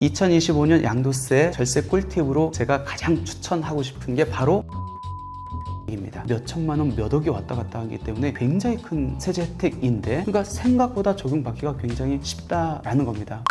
2025년 양도세 절세 꿀팁으로 제가 가장 추천하고 싶은 게 바로 입니다. 몇 천만 원, 몇 억이 왔다 갔다 하기 때문에 굉장히 큰 세제 혜택인데, 그러니까 생각보다 적용받기가 굉장히 쉽다라는 겁니다.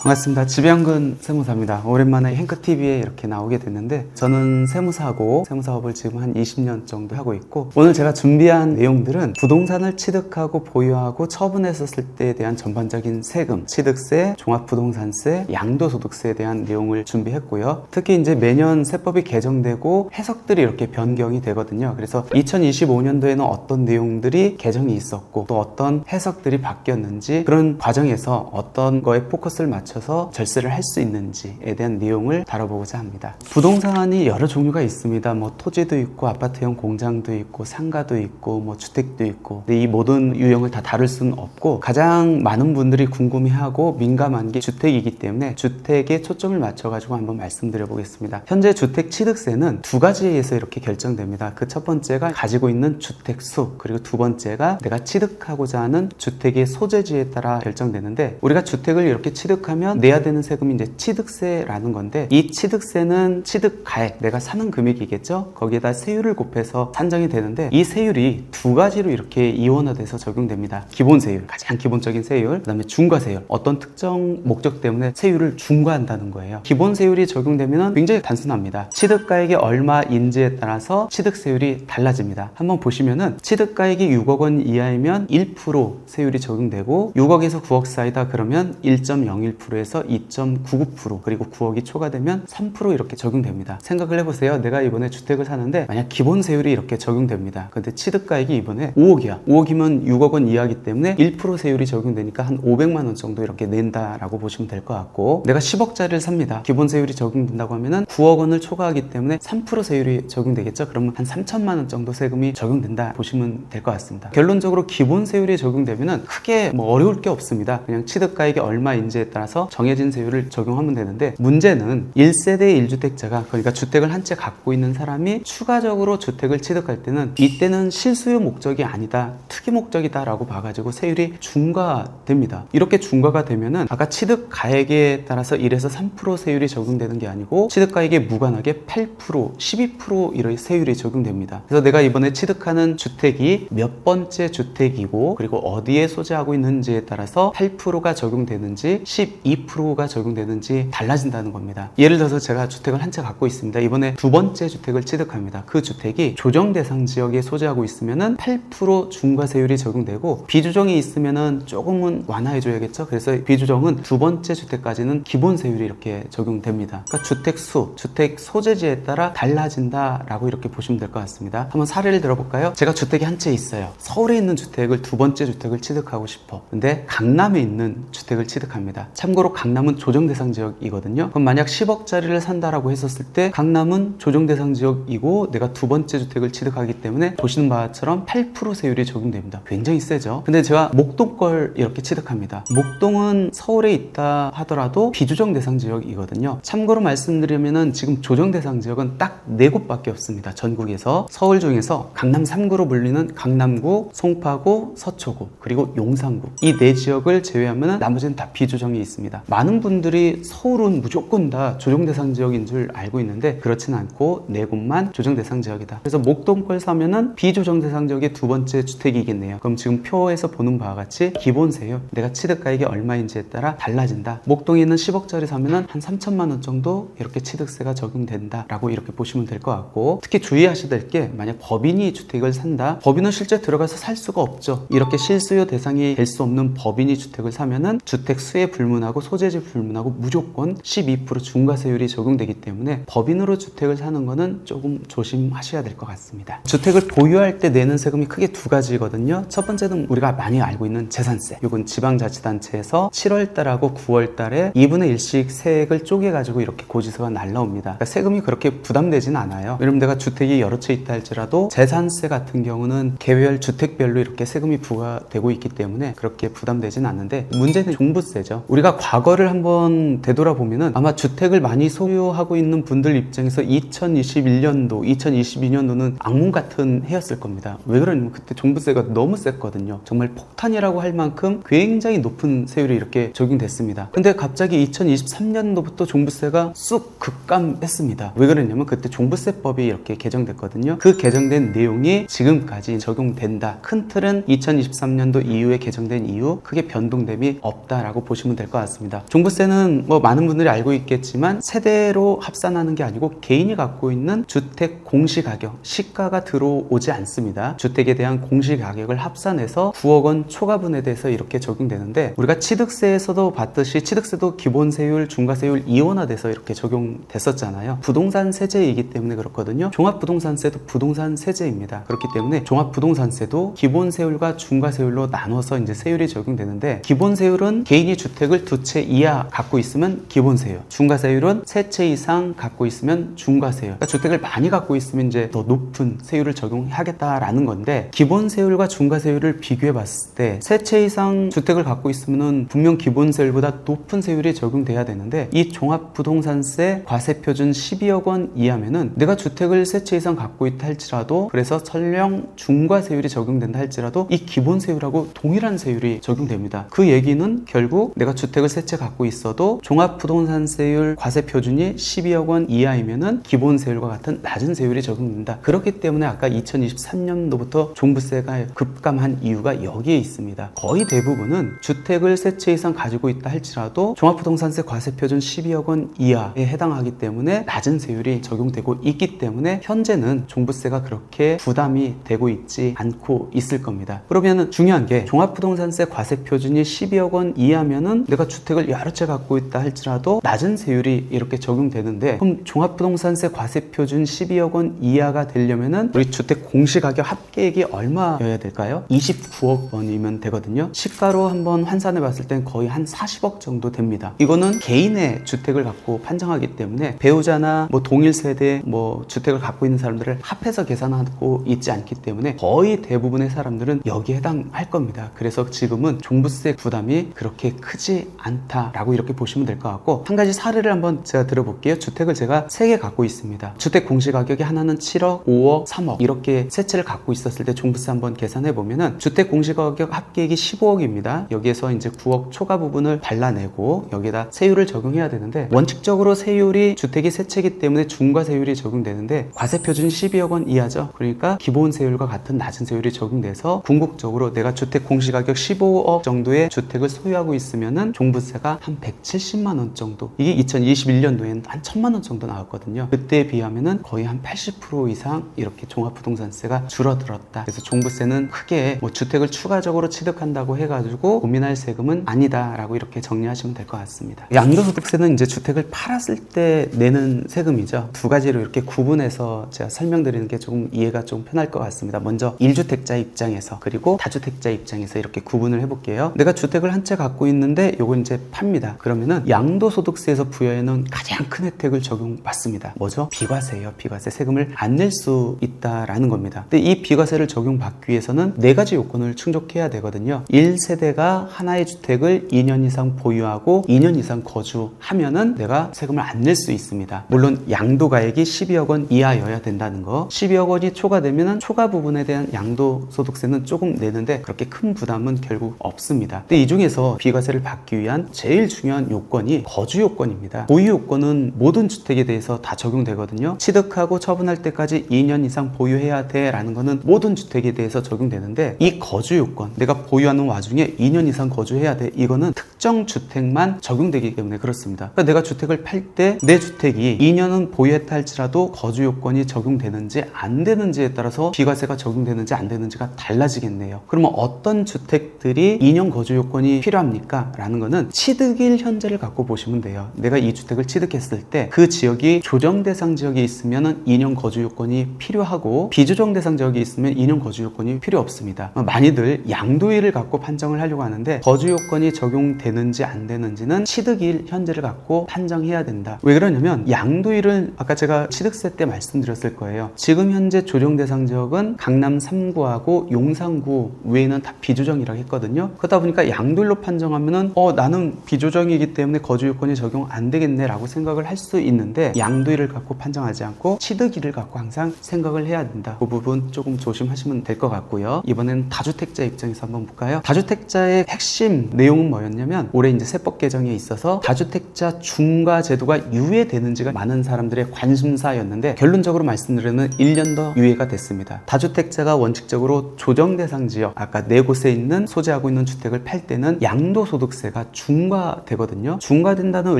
반갑습니다. 지병근 세무사입니다. 오랜만에 행크TV에 이렇게 나오게 됐는데, 저는 세무사고 세무사업을 지금 한 20년 정도 하고 있고, 오늘 제가 준비한 내용들은 부동산을 취득하고 보유하고 처분했었을 때에 대한 전반적인 세금, 취득세, 종합부동산세, 양도소득세에 대한 내용을 준비했고요. 특히 이제 매년 세법이 개정되고 해석들이 이렇게 변경이 되거든요. 그래서 2025년도에는 어떤 내용들이 개정이 있었고 또 어떤 해석들이 바뀌었는지, 그런 과정에서 어떤 거에 포커스를 맞춰서 절세를 할 수 있는지에 대한 내용을 다뤄보고자 합니다. 부동산이 여러 종류가 있습니다. 뭐 토지도 있고 아파트형 공장도 있고 상가도 있고 뭐 주택도 있고, 근데 이 모든 유형을 다 다룰 수는 없고, 가장 많은 분들이 궁금해하고 민감한 게 주택이기 때문에 주택에 초점을 맞춰가지고 한번 말씀드려 보겠습니다. 현재 주택 취득세는 두 가지에서 이렇게 결정됩니다. 그 첫 번째가 가지고 있는 주택 수, 그리고 두 번째가 내가 취득하고자 하는 주택의 소재지에 따라 결정되는데, 우리가 주택을 이렇게 취득하면 내야 되는 세금이 이제 취득세라는 건데, 이 취득세는 취득가액, 내가 사는 금액이겠죠? 거기에다 세율을 곱해서 산정이 되는데, 이 세율이 두 가지로 이렇게 이원화돼서 적용됩니다. 기본세율, 가장 기본적인 세율, 그 다음에 중과세율, 어떤 특정 목적 때문에 세율을 중과한다는 거예요. 기본세율이 적용되면 굉장히 단순합니다. 취득가액이 얼마인지에 따라서 취득세율이 달라집니다. 한번 보시면은 취득가액이 6억 원 이하이면 1% 세율이 적용되고, 6억에서 9억 사이다 그러면 1.01%에서 2.99%, 그리고 9억이 초과되면 3% 이렇게 적용됩니다. 생각을 해보세요. 내가 이번에 주택을 사는데 만약 기본 세율이 이렇게 적용됩니다. 근데 취득가액이 이번에 5억이야. 5억이면 6억 원 이하이기 때문에 1% 세율이 적용되니까 한 500만 원 정도 이렇게 낸다라고 보시면 될 것 같고, 내가 10억짜리를 삽니다. 기본 세율이 적용된다고 하면은 9억 원을 초과하기 때문에 3% 세율이 적용되겠죠. 그러면 한 3천만 원 정도 세금이 적용된다 보시면 될 것 같습니다. 결론적으로 기본 세율이 적용되면은 크게 뭐 어려울 게 없습니다. 그냥 취득가액이 얼마인지에 따라서 정해진 세율을 적용하면 되는데, 문제는 1세대 1주택자가, 그러니까 주택을 한 채 갖고 있는 사람이 추가적으로 주택을 취득할 때는, 이때는 실수요 목적이 아니다, 투기 목적이다 라고 봐가지고 세율이 중과됩니다. 이렇게 중과가 되면은 아까 취득가액에 따라서 1에서 3% 세율이 적용되는 게 아니고 취득가액에 무관하게 8%, 12% 이런 세율이 적용됩니다. 그래서 내가 이번에 취득하는 주택이 몇 번째 주택이고, 그리고 어디에 소재하고 있는지에 따라서 8%가 적용되는지 12%가 적용되는지 달라진다는 겁니다. 예를 들어서 제가 주택을 한 채 갖고 있습니다. 이번에 두 번째 주택을 취득합니다. 그 주택이 조정 대상 지역에 소재하고 있으면은 8% 중과세율이 적용되고, 비조정이 있으면은 조금은 완화해줘야겠죠. 그래서 비조정은 두 번째 주택까지는 기본 세율이 이렇게 적용됩니다. 그러니까 주택 수, 주택 소재지에 따라 달라진다라고 이렇게 보시면 될 것 같습니다. 한번 사례를 들어볼까요? 제가 주택이 한 채 있어요. 서울에 있는 주택을, 두 번째 주택을 취득하고 싶어. 근데 강남에 있는 주택을 취득합니다. 참고로 강남은 조정 대상 지역이거든요. 그럼 만약 10억짜리를 산다라고 했었을 때 강남은 조정 대상 지역이고 내가 두 번째 주택을 취득하기 때문에 보시는 바처럼 8% 세율이 적용됩니다. 굉장히 세죠. 근데 제가 목동 걸 이렇게 취득합니다. 목동은 서울에 있다 하더라도 비조정 대상 지역이거든요. 참고로 말씀드리면은 지금 조정 대상 지역은 딱 4곳밖에 없습니다. 전국에서. 서울 중에서 강남 3구로 불리는 강남구, 송파구, 서초구, 그리고 용산구, 이 4지역을 제외하면 나머지는 다 비조정이 있습니다. 많은 분들이 서울은 무조건 다 조정 대상 지역인 줄 알고 있는데, 그렇지는 않고 4곳만 조정 대상 지역이다. 그래서 목동 걸 사면은 비조정 대상 지역의 두 번째 주택이겠네요. 그럼 지금 표에서 보는 바와 같이 기본 세율, 내가 취득가액이 얼마인지에 따라 달라진다. 목동에 있는 10억짜리 사면은 한 3천만 원 정도 이렇게 취득세가 적용된다라고 이렇게 보시면 될 것 같고, 특히 주의하셔야 될 게, 만약 법인이 주택을 산다. 법인은 실제 들어가서 살 수가 없죠. 이렇게 실수요 대상이 될 수 없는 법인이 주택을 사면은 주택 수에 불문하고 소재지 불문하고 무조건 12% 중과세율이 적용되기 때문에 법인으로 주택을 사는 거는 조금 조심하셔야 될 것 같습니다. 주택을 보유할 때 내는 세금이 크게 두 가지거든요. 첫 번째는 우리가 많이 알고 있는 재산세. 이건 지방자치단체에서 7월달하고 9월달에 2분의 1씩 세액을 쪼개가지고 이렇게 고지서가 날라옵니다. 그러니까 세금이 그렇게 부담되진 않아요. 왜냐면 내가 주택이 여러 채 있다 할지라도 재산세 같은 경우는 개별 주택별로 이렇게 세금이 부과되고 있기 때문에 그렇게 부담되진 않는데, 문제는 첫째는 종부세죠. 우리가 과거를 한번 되돌아보면은 아마 주택을 많이 소유하고 있는 분들 입장에서 2021년도, 2022년도는 악몽 같은 해였을 겁니다. 왜 그러냐면 그때 종부세가 너무 셌거든요. 정말 폭탄이라고 할 만큼 굉장히 높은 세율이 이렇게 적용됐습니다. 근데 갑자기 2023년도부터 종부세가 쑥 급감했습니다. 왜 그러냐면 그때 종부세법이 이렇게 개정됐거든요. 그 개정된 내용이 지금까지 적용된다. 큰 틀은 2023년도 이후에 개정된 이후 크게 변동됨이 없다라고 보시면 될 것 같습니다. 종부세는 뭐 많은 분들이 알고 있겠지만 세대로 합산하는 게 아니고 개인이 갖고 있는 주택 공시가격, 시가가 들어오지 않습니다. 주택에 대한 공시가격을 합산해서 9억 원 초과분에 대해서 이렇게 적용되는데 우리가 취득세에서도 봤듯이 취득세도 기본세율, 중과세율 이원화돼서 이렇게 적용됐었잖아요. 부동산 세제이기 때문에 그렇거든요. 종합부동산세도 부동산 세제입니다. 그렇기 때문에 종합부동산세도 기본세율과 중과세율로 나눠서 이제 세율이 적용되는데 기본세율은 개인이 주택을 2채 이하 갖고 있으면 기본세율, 중과세율은 3채 이상 갖고 있으면 중과세율. 그러니까 주택을 많이 갖고 있으면 이제 더 높은 세율을 적용하겠다라는 건데 기본세율과 중과세율을 비교해 봤을 때 3채 이상 주택을 갖고 있으면은 분명 기본세율보다 높은 세율이 적용돼야 되는데 이 종합부동산세 과세표준 12억 원 이하면은 내가 주택을 3채 이상 갖고 있다 할지라도 그래서 설령 중과세율이 적용된다 할지라도 이 기본세율하고 동일한 세율이 적용됩니다. 그 얘기는 결국 내가 주택을 3채 갖고 있어도 종합부동산세율 과세표준이 12억 원 이하이면은 기본세율과 같은 낮은 세율이 적용된다. 그렇기 때문에 아까 2023년도부터 종부세가 급감한 이유가 여기에 있습니다. 거의 대부분은 주택을 3채 이상 가지고 있다 할지라도 종합부동산세 과세표준 12억 원 이하에 해당하기 때문에 낮은 세율이 적용되고 있기 때문에 현재는 종부세가 그렇게 부담이 되고 있지 않고 있을 겁니다. 그러면은 중요한 게 종합부동산세 과세표준이 12억 원 이하면은 내가 주택을 여러 채 갖고 있다 할지라도 낮은 세율이 이렇게 적용되는데 그럼 종합부동산세 과세표준 12억 원 이하가 되려면은 우리 주택 공시가격 합계액이 얼마여야 될까요? 29억 원이면 되거든요. 시가로 한번 환산해 봤을 땐 거의 한 40억 정도 됩니다. 이거는 개인의 주택을 갖고 판정하기 때문에 배우자나 뭐 동일 세대 뭐 주택을 갖고 있는 사람들을 합해서 계산하고 있지 않기 때문에 거의 대부분의 사람들은 여기에 해당할 겁니다. 그래서 지금은 종부세 부담이 그렇게 크지 않다라고 이렇게 보시면 될 것 같고 한 가지 사례를 한번 제가 들어볼게요. 주택을 제가 3개 갖고 있습니다. 주택 공시가격이 하나는 7억, 5억, 3억 이렇게 세 채를 갖고 있었을 때 종부세 한번 계산해 보면은 주택 공시가격 합계액이 15억입니다. 여기에서 이제 9억 초과 부분을 발라내고 여기다 세율을 적용해야 되는데 원칙적으로 세율이 주택이 3채이기 때문에 중과세율이 적용되는데 과세표준 12억 원 이하죠. 그러니까 기본세율과 같은 낮은 세율이 적용돼서 궁극적으로 내가 주택 공시가격 15억 정도의 주택을 소유하고 있으면은 종부세가 한 170만 원 정도, 이게 2021년도에는 한 1000만 원 정도 나왔거든요. 그때에 비하면은 거의 한 80% 이상 이렇게 종합부동산세가 줄어들었다. 그래서 종부세는 크게 뭐 주택을 추가적으로 취득한다고 해가지고 고민할 세금은 아니다라고 이렇게 정리하시면 될 것 같습니다. 양도소득세는 이제 주택을 팔았을 때 내는 세금이죠. 두 가지로 이렇게 구분해서 제가 설명드리는 게 조금 이해가 좀 편할 것 같습니다. 먼저 1주택자 입장에서 그리고 다주택자 입장에서 이렇게 구분을 해볼게요. 내가 주택을 한 채 갖고 있는데 요건 이제 팝니다. 그러면은 양도소득세에서 부여해놓은 가장 큰 혜택을 적용받습니다. 뭐죠? 비과세예요. 비과세 세금을 안 낼 수 있다라는 겁니다. 근데 이 비과세를 적용받기 위해서는 4가지 요건을 충족해야 되거든요. 1세대가 하나의 주택을 2년 이상 보유하고 2년 이상 거주하면은 내가 세금을 안 낼 수 있습니다. 물론 양도가액이 12억 원 이하여야 된다는 거. 12억 원이 초과되면은 초과 부분에 대한 양도소득세는 조금 내는데 그렇게 큰 부담은 결국 없습니다. 근데 이 중에서 비과세를 받기 위한 제일 중요한 요건이 거주 요건입니다. 보유 요건은 모든 주택에 대해서 다 적용되거든요. 취득하고 처분할 때까지 2년 이상 보유해야 돼 라는 거는 모든 주택에 대해서 적용되는데 이 거주 요건, 내가 보유하는 와중에 2년 이상 거주해야 돼, 이거는 특정 주택만 적용되기 때문에 그렇습니다. 그러니까 내가 주택을 팔 때 내 주택이 2년은 보유했다 할지라도 거주 요건이 적용되는지 안 되는지에 따라서 비과세가 적용되는지 안 되는지가 달라지겠네요. 그러면 어떤 주택들이 2년 거주 요건이 필요합니까? 라는 거는 취득일 현재를 갖고 보시면 돼요. 내가 이 주택을 취득했을 때 그 지역이 조정 대상 지역이 있으면 2년 거주 요건이 필요하고 비조정 대상 지역이 있으면 2년 거주 요건이 필요 없습니다. 많이들 양도일을 갖고 판정을 하려고 하는데 거주 요건이 적용되는 되는지 안 되는지는 취득일 현재를 갖고 판정해야 된다. 왜 그러냐면 양도일을 아까 제가 취득세 때 말씀드렸을 거예요. 지금 현재 조정 대상 지역은 강남 3구하고 용산구 외에는 다 비조정이라고 했거든요. 그러다 보니까 양도일로 판정하면은 나는 비조정이기 때문에 거주 요건이 적용 안 되겠네 라고 생각을 할 수 있는데, 양도일을 갖고 판정하지 않고 취득일을 갖고 항상 생각을 해야 된다. 그 부분 조금 조심하시면 될 것 같고요. 이번에는 다주택자 입장에서 한번 볼까요? 다주택자의 핵심 내용은 뭐였냐면, 올해 이제 세법 개정에 있어서 다주택자 중과 제도가 유예되는지가 많은 사람들의 관심사였는데, 결론적으로 말씀드리면 1년 더 유예가 됐습니다. 다주택자가 원칙적으로 조정 대상 지역, 아까 네 곳에 있는 소재하고 있는 주택을 팔 때는 양도소득세가 중과되거든요. 중과된다는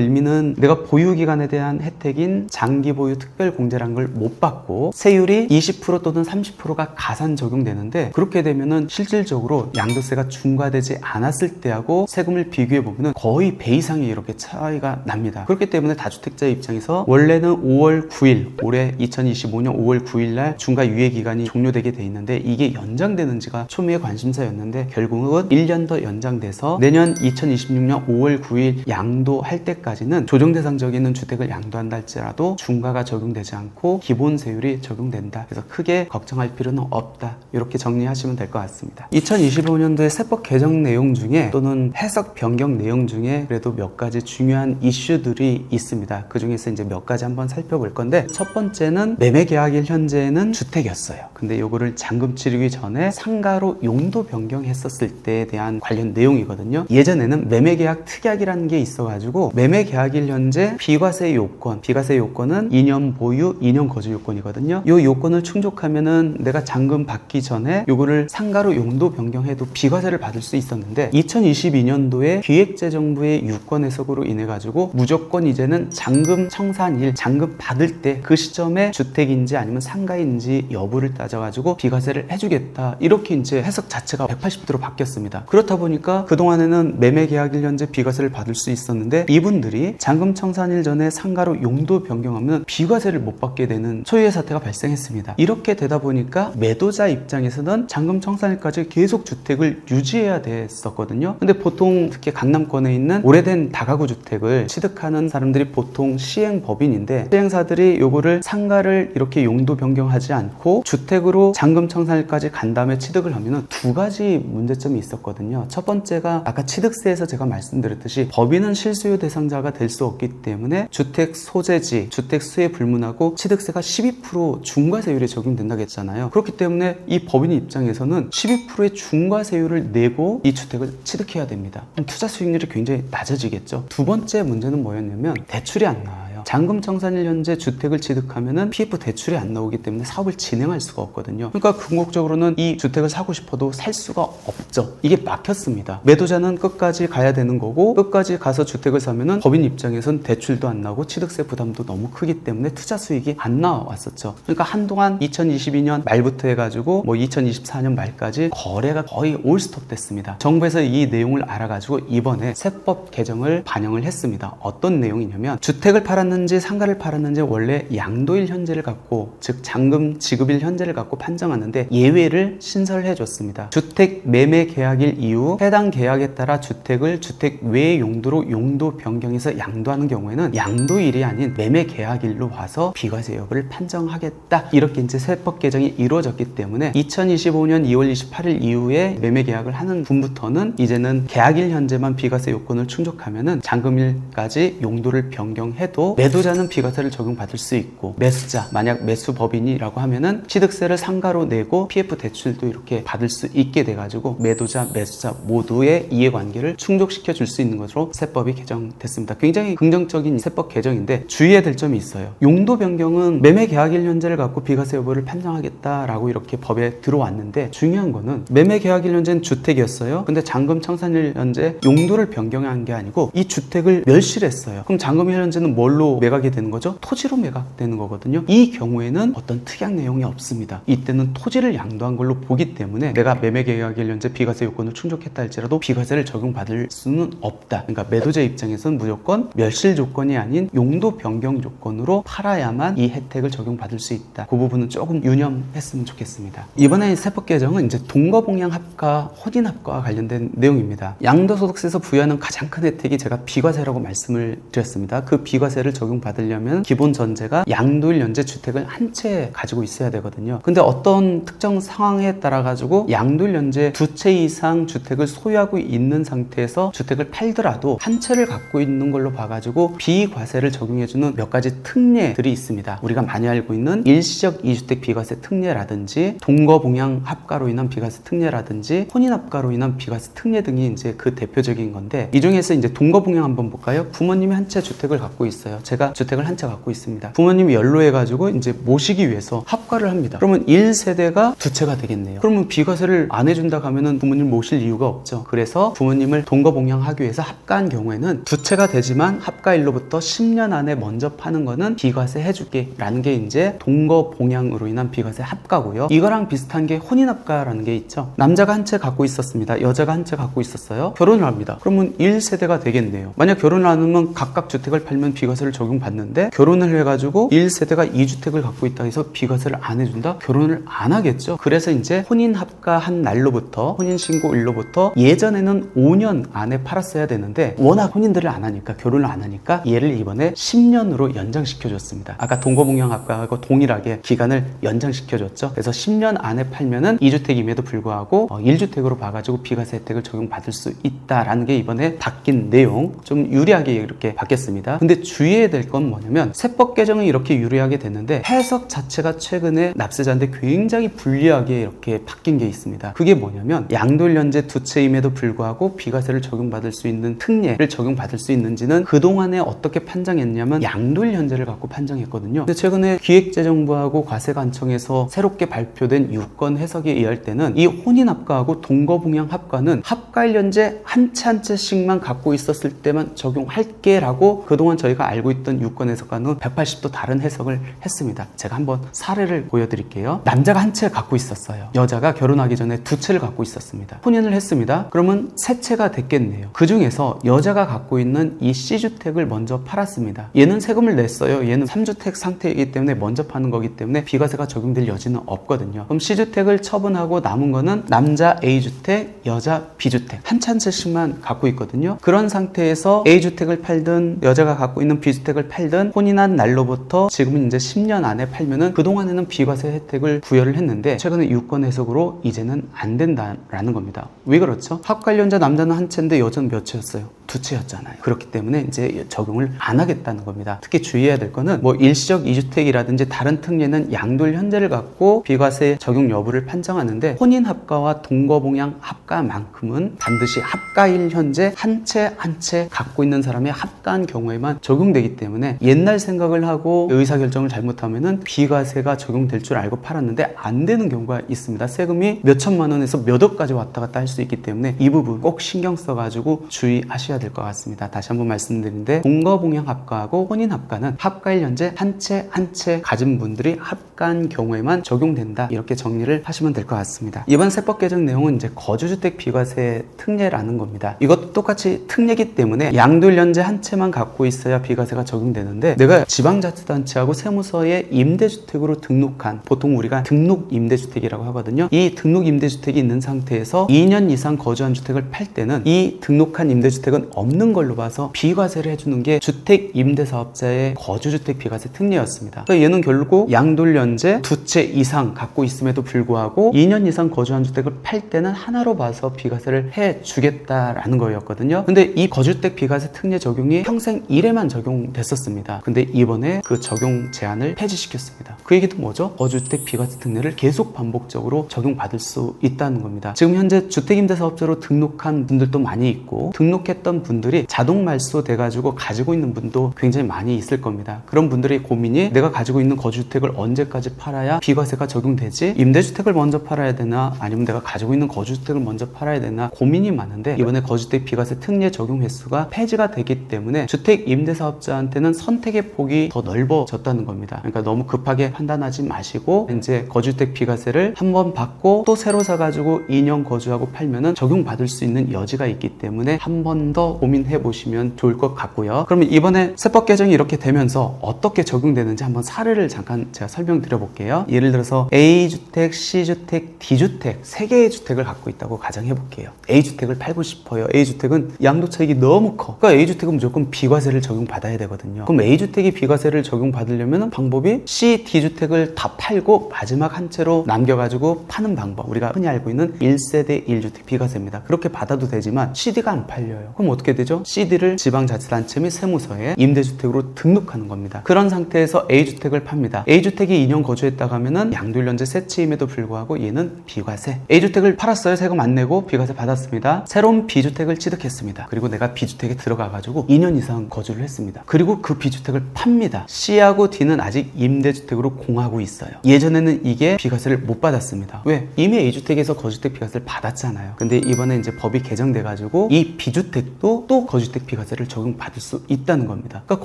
의미는 내가 보유기간에 대한 혜택인 장기보유 특별공제라는 걸 못 받고 세율이 20% 또는 30%가 가산 적용되는데, 그렇게 되면은 실질적으로 양도세가 중과되지 않았을 때하고 세금을 비교해 보면은 거의 배 이상이 이렇게 차이가 납니다. 그렇기 때문에 다주택자 입장에서 원래는 5월 9일, 올해 2025년 5월 9일 날 중과 유예 기간이 종료되게 돼 있는데, 이게 연장되는지가 초미의 관심사였는데 결국은 1년 더 연장돼서 내년 2026년 5월 9일 양도할 때까지는 조정 대상 지역에 있는 주택을 양도한다 할지라도 중과가 적용되지 않고 기본 세율이 적용된다. 그래서 크게 걱정할 필요는 없다. 이렇게 정리하시면 될 것 같습니다. 2025년도에 세법 개정 내용 중에 또는 해석 변경 내용 중에 그래도 몇 가지 중요한 이슈들이 있습니다. 그 중에서 이제 몇 가지 한번 살펴볼 건데, 첫 번째는 매매 계약일 현재는 주택이었어요. 근데 요거를 잔금 치르기 전에 상가로 용도 변경했었을 때에 대한 관련 내용이거든요. 예전에는 매매 계약 특약이라는 게 있어가지고 매매 계약일 현재 비과세 요건, 비과세 요건은 2년 보유, 2년 거주 요건이거든요. 요 요건을 충족하면은 내가 잔금 받기 전에 요거를 상가로 용도 변경해도 비과세를 받을 수 있었는데, 2022년도에 기획재정부의 유권 해석으로 인해 가지고 무조건 이제는 잔금 청산일, 잔금 받을 때 그 시점에 주택인지 아니면 상가인지 여부를 따져가지고 비과세를 해주겠다. 이렇게 이제 해석 자체가 180도로 바뀌었습니다. 그렇다 보니까 그동안에는 매매 계약일 현재 비과세를 받을 수 있었는데, 이분들이 잔금 청산일 전에 상가로 용도 변경하면 비과세를 못 받게 되는 초유의 사태가 발생했습니다. 이렇게 되다 보니까 매도자 입장에서는 잔금 청산일까지 계속 주택을 유지해야 됐었거든요. 근데 보통 특히 강남권에 있는 오래된 다가구 주택을 취득하는 사람들이 보통 시행법인인데, 시행사들이 요거를 상가를 이렇게 용도 변경하지 않고 주택으로 잔금 청산일까지 간 다음에 취득을 하면은 두 가지 문제점이 있었거든요. 첫 번째가 아까 취득세에서 제가 말씀드렸듯이 법인은 실수요 대상자가 될 수 없기 때문에 주택 소재지, 주택 수에 불문하고 취득세가 12% 중과세율이 적용된다고 했잖아요. 그렇기 때문에 이 법인 입장에서는 12%의 중과세율을 내고 이 주택을 취득해야 됩니다. 그럼 투자 수익률이 굉장히 낮아지겠죠. 두 번째 문제는 뭐였냐면 대출이 안 나와요. 잔금 청산일 현재 주택을 취득하면은 PF 대출이 안 나오기 때문에 사업을 진행할 수가 없거든요. 그러니까 궁극적으로는 이 주택을 사고 싶어도 살 수가 없죠. 이게 막혔습니다. 매도자는 끝까지 가야 되는 거고, 끝까지 가서 주택을 사면은 법인 입장에선 대출도 안 나오고 취득세 부담도 너무 크기 때문에 투자 수익이 안 나왔었죠. 그러니까 한동안 2022년 말부터 해가지고 2024년 말까지 거래가 거의 올스톱 됐습니다. 정부에서 이 내용을 알아가지고 이번에 세법 개정을 반영을 했습니다. 어떤 내용이냐면, 주택을 팔았는지 상가를 팔았는지 원래 양도일 현재를 갖고, 즉 잔금 지급일 현재를 갖고 판정하는데 예외를 신설해 줬습니다. 주택 매매 계약일 이후 해당 계약에 따라 주택을 주택 외 용도로 용도 변경해서 양도하는 경우에는 양도일이 아닌 매매 계약일로 와서 비과세 여부를 판정하겠다. 이렇게 이제 세법 개정이 이루어졌기 때문에 2025년 2월 28일 이후에 매매 계약을 하는 분부터는 이제는 계약일 현재만 비과세 요건을 충족하면은 잔금일까지 용도를 변경해도 매도자는 비과세를 적용받을 수 있고, 매수자, 만약 매수법인이라고 하면은 취득세를 상가로 내고 PF 대출도 이렇게 받을 수 있게 돼가지고 매도자, 매수자 모두의 이해관계를 충족시켜 줄 수 있는 것으로 세법이 개정됐습니다. 굉장히 긍정적인 세법 개정인데 주의해야 될 점이 있어요. 용도 변경은 매매 계약일 현재를 갖고 비과세 여부를 판정하겠다라고 이렇게 법에 들어왔는데, 중요한 거는 매매 계약일 현재는 주택이었어요. 근데 잔금 청산일 현재 용도를 변경한 게 아니고 이 주택을 멸실했어요. 그럼 잔금일 현재는 뭘로 매각이 되는 거죠? 토지로 매각되는 거거든요. 이 경우에는 어떤 특약 내용이 없습니다. 이때는 토지를 양도한 걸로 보기 때문에 내가 매매 계약일 현재 비과세 요건을 충족했다 할지라도 비과세를 적용받을 수는 없다. 그러니까 매도자 입장에서는 무조건 멸실 조건이 아닌 용도 변경 조건으로 팔아야만 이 혜택을 적용받을 수 있다. 그 부분은 조금 유념했으면 좋겠습니다. 이번에 세법 개정은 이제 동거봉양 합과 혼인 합과와 관련된 내용입니다. 양도소득세에서 부여하는 가장 큰 혜택이 제가 비과세라고 말씀을 드렸습니다. 그 비과세를 적용받으려면 기본 전제가 양도일 연재 주택을 한 채 가지고 있어야 되거든요. 근데 어떤 특정 상황에 따라 가지고 양도일 연재 2채 이상 주택을 소유하고 있는 상태에서 주택을 팔더라도 한 채를 갖고 있는 걸로 봐가지고 비과세를 적용해주는 몇 가지 특례들이 있습니다. 우리가 많이 알고 있는 일시적 2주택 비과세 특례라든지 동거봉양 합가로 인한 비과세 특례라든지 혼인 합가로 인한 비과세 특례 등이 이제 그 대표적인 건데, 이 중에서 이제 동거봉양 한번 볼까요? 부모님이 한 채 주택을 갖고 있어요. 제가 주택을 한 채 갖고 있습니다. 부모님이 연로해가지고 이제 모시기 위해서 합가를 합니다. 그러면 1세대가 2채가 되겠네요. 그러면 비과세를 안 해준다고 하면은 부모님 모실 이유가 없죠. 그래서 부모님을 동거봉양하기 위해서 합가한 경우에는 2채가 되지만 합가일로부터 10년 안에 먼저 파는 거는 비과세 해줄게 라는 게 이제 동거봉양으로 인한 비과세 합가고요. 이거랑 비슷한 게 혼인합가라는 게 있죠. 남자가 한 채 갖고 있었습니다. 여자가 한 채 갖고 있었어요. 결혼을 합니다. 그러면 1세대가 되겠네요. 만약 결혼을 안 하면 각각 주택을 팔면 비과세를 적용받는데, 결혼을 해가지고 1세대가 2주택을 갖고 있다 해서 비과세를 안 해준다? 결혼을 안 하겠죠. 그래서 이제 혼인합가한 날로부터, 혼인신고일로부터 예전에는 5년 안에 팔았어야 되는데 워낙 혼인들을 안 하니까, 결혼을 안 하니까 얘를 이번에 10년으로 연장시켜줬습니다. 아까 동거봉양합가하고 동일하게 기간을 연장시켜줬죠. 그래서 10년 안에 팔면은 2주택임에도 불구하고 1주택으로 봐가지고 비과세 혜택을 적용받을 수 있다라는 게 이번에 바뀐 내용. 좀 유리하게 이렇게 바뀌었습니다. 근데 주의해야 될 건 뭐냐면, 세법 개정은 이렇게 유리하게 됐는데 해석 자체가 최근에 납세자한테 굉장히 불리하게 이렇게 바뀐 게 있습니다. 그게 뭐냐면, 양도일 연재 2채임에도 불구하고 비과세를 적용받을 수 있는 특례를 적용받을 수 있는지는 그동안에 어떻게 판정했냐면 양도일 현재를 갖고 판정했거든요. 근데 최근에 기획재정부하고 과세관청에서 새롭게 발표된 유권 해석에 의할 때는 이 혼인합가하고 동거봉양 합가는 합가일 현재 한 채 한 채씩만 갖고 있었을 때만 적용할게 라고 그동안 저희가 알고 있던 유권 해석과는 180도 다른 해석을 했습니다. 제가 한번 사례를 보여드릴게요. 남자가 한 채 갖고 있었어요. 여자가 결혼하기 전에 2채를 갖고 있었습니다. 혼인을 했습니다. 그러면 3채가 됐겠네요. 그 중에서 여자가 갖고 있는 이 C주택을 먼저 팔았습니다. 얘는 세금을 냈어요. 얘는 3주택 상태이기 때문에 먼저 파는 거기 때문에 비과세가 적용될 여지는 없거든요. 그럼 C주택을 처분하고 남은 거는 남자 A주택, 여자 B주택 한 채 한 채씩만 갖고 있거든요. 그런 상태에서 A주택을 팔든 여자가 갖고 있는 B주택을 팔든 혼인한 날로부터 지금은 이제 10년 안에 팔면은 그동안에는 비과세 혜택을 부여를 했는데, 최근에 유권 해석으로 이제는 안 된다라는 겁니다. 왜 그렇죠? 합관련자 남자는 한 채인데 여자는 몇 채였어요? 2채였잖아요. 그렇기 때문에 이제 적용을 안 하겠다는 겁니다. 특히 주의해야 될 거는 뭐 일시적 2주택이라든지 다른 특례는 양도일 현재를 갖고 비과세 적용 여부를 판정하는데, 혼인합가와 동거봉양 합가만큼은 반드시 합가일 현재 한 채 한 채 갖고 있는 사람의 합가한 경우에만 적용되기 때문에, 옛날 생각을 하고 의사결정을 잘못하면은 비과세가 적용될 줄 알고 팔았는데 안 되는 경우가 있습니다. 세금이 몇 천만 원에서 몇 억까지 왔다 갔다 할 수 있기 때문에 이 부분 꼭 신경 써가지고 주의하셔야 될 것 같습니다. 다시 한번 말씀드리는데, 동거봉양 합가하고 혼인 합가는 합가일 현재 한 채 한 채 가진 분들이 합가한 경우에만 적용된다, 이렇게 정리를 하시면 될 것 같습니다. 이번 세법 개정 내용은 이제 거주주택 비과세 특례라는 겁니다. 이것도 똑같이 특례이기 때문에 양도일 현재 한 채만 갖고 있어야 비과세가 적용되는데, 내가 지방자치단체하고 세무서에 임대주택으로 등록한, 보통 우리가 등록 임대주택이라고 하거든요. 이 등록 임대주택이 있는 상태에서 2년 이상 거주한 주택을 팔 때는 이 등록한 임대주택은 없는 걸로 봐서 비과세를 해주는 게 주택임대사업자의 거주주택 비과세 특례였습니다. 그러니까 얘는 결국 양도일 현재 2채 이상 갖고 있음에도 불구하고 2년 이상 거주한 주택을 팔 때는 하나로 봐서 비과세를 해주겠다라는 거였거든요. 근데 이 거주주택 비과세 특례 적용이 평생 1회만 적용됐었습니다. 근데 이번에 그 적용 제한을 폐지시켰습니다. 그 얘기도 뭐죠? 거주주택 비과세 특례를 계속 반복적으로 적용받을 수 있다는 겁니다. 지금 현재 주택임대사업자로 등록한 분들도 많이 있고, 등록했던 분들이 자동 말소 돼가지고 가지고 있는 분도 굉장히 많이 있을 겁니다. 그런 분들의 고민이, 내가 가지고 있는 거주주택을 언제까지 팔아야 비과세가 적용되지? 임대주택을 먼저 팔아야 되나? 아니면 내가 가지고 있는 거주주택을 먼저 팔아야 되나? 고민이 많은데, 이번에 거주주택 비과세 특례 적용 횟수가 폐지가 되기 때문에 주택임대사업자는 분들한테는 선택의 폭이 더 넓어졌다는 겁니다. 그러니까 너무 급하게 판단하지 마시고 이제 거주주택 비과세를 한번 받고 또 새로 사가지고 2년 거주하고 팔면은 적용받을 수 있는 여지가 있기 때문에 한 번 더 고민해 보시면 좋을 것 같고요. 그러면 이번에 세법 개정이 이렇게 되면서 어떻게 적용되는지 한번 사례를 잠깐 제가 설명드려 볼게요. 예를 들어서 A주택, C주택, D주택 3개의 주택을 갖고 있다고 가정해 볼게요. A주택을 팔고 싶어요. A주택은 양도차익이 너무 커. 그러니까 A주택은 무조건 비과세를 적용받아야 되거든요. 그럼 A주택이 비과세를 적용받으려면 방법이 C, D주택을 다 팔고 마지막 한 채로 남겨가지고 파는 방법. 우리가 흔히 알고 있는 1세대 1주택 비과세입니다. 그렇게 받아도 되지만 CD가 안 팔려요. 그럼 어떻게 되죠? CD를 지방자치단체 및 세무서에 임대주택으로 등록하는 겁니다. 그런 상태에서 A주택을 팝니다. A주택이 2년 거주했다고 하면은 양도일련제 세치임에도 불구하고 얘는 비과세. A주택을 팔았어요. 세금 안 내고 비과세 받았습니다. 새로운 B주택을 취득했습니다. 그리고 내가 B주택에 들어가가지고 2년 이상 거주를 했습니다. 그리고 그 B주택을 팝니다. C하고 D는 아직 임대주택으로 공하고 있어요. 예전에는 이게 비과세를 못 받았습니다. 왜? 이미 A주택에서 거주주택 비과세를 받았잖아요. 근데 이번에 이제 법이 개정돼가지고 이 B주택도 또 거주주택 비과세를 적용받을 수 있다는 겁니다. 그러니까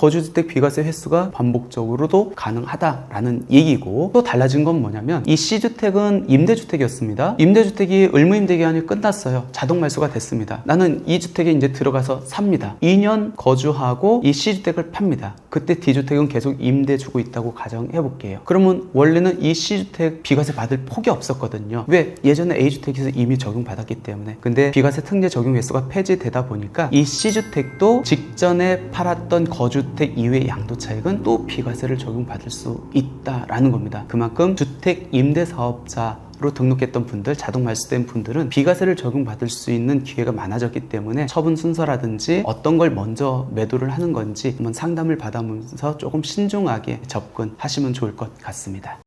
거주주택 비과세 횟수가 반복적으로도 가능하다라는 얘기고, 또 달라진 건 뭐냐면 이 C주택은 임대주택이었습니다. 임대주택이 의무임대기한이 끝났어요. 자동 말소가 됐습니다. 나는 이 주택에 이제 들어가서 삽니다. 2년 거주하고 이 C주택을 팝니다. 그때 D주택은 계속 임대 주고 있다고 가정해 볼게요. 그러면 원래는 이 C주택 비과세 받을 폭이 없었거든요. 왜? 예전에 A주택에서 이미 적용받았기 때문에. 근데 비과세 특례 적용 횟수가 폐지되다 보니까 이 C주택도 직전에 팔았던 거주택 이외의 양도차익은 또 비과세를 적용받을 수 있다라는 겁니다. 그만큼 주택 임대사업자 로 등록했던 분들, 자동 말소된 분들은 비과세를 적용받을 수 있는 기회가 많아졌기 때문에 처분 순서라든지 어떤 걸 먼저 매도를 하는 건지 한번 상담을 받아보면서 조금 신중하게 접근하시면 좋을 것 같습니다.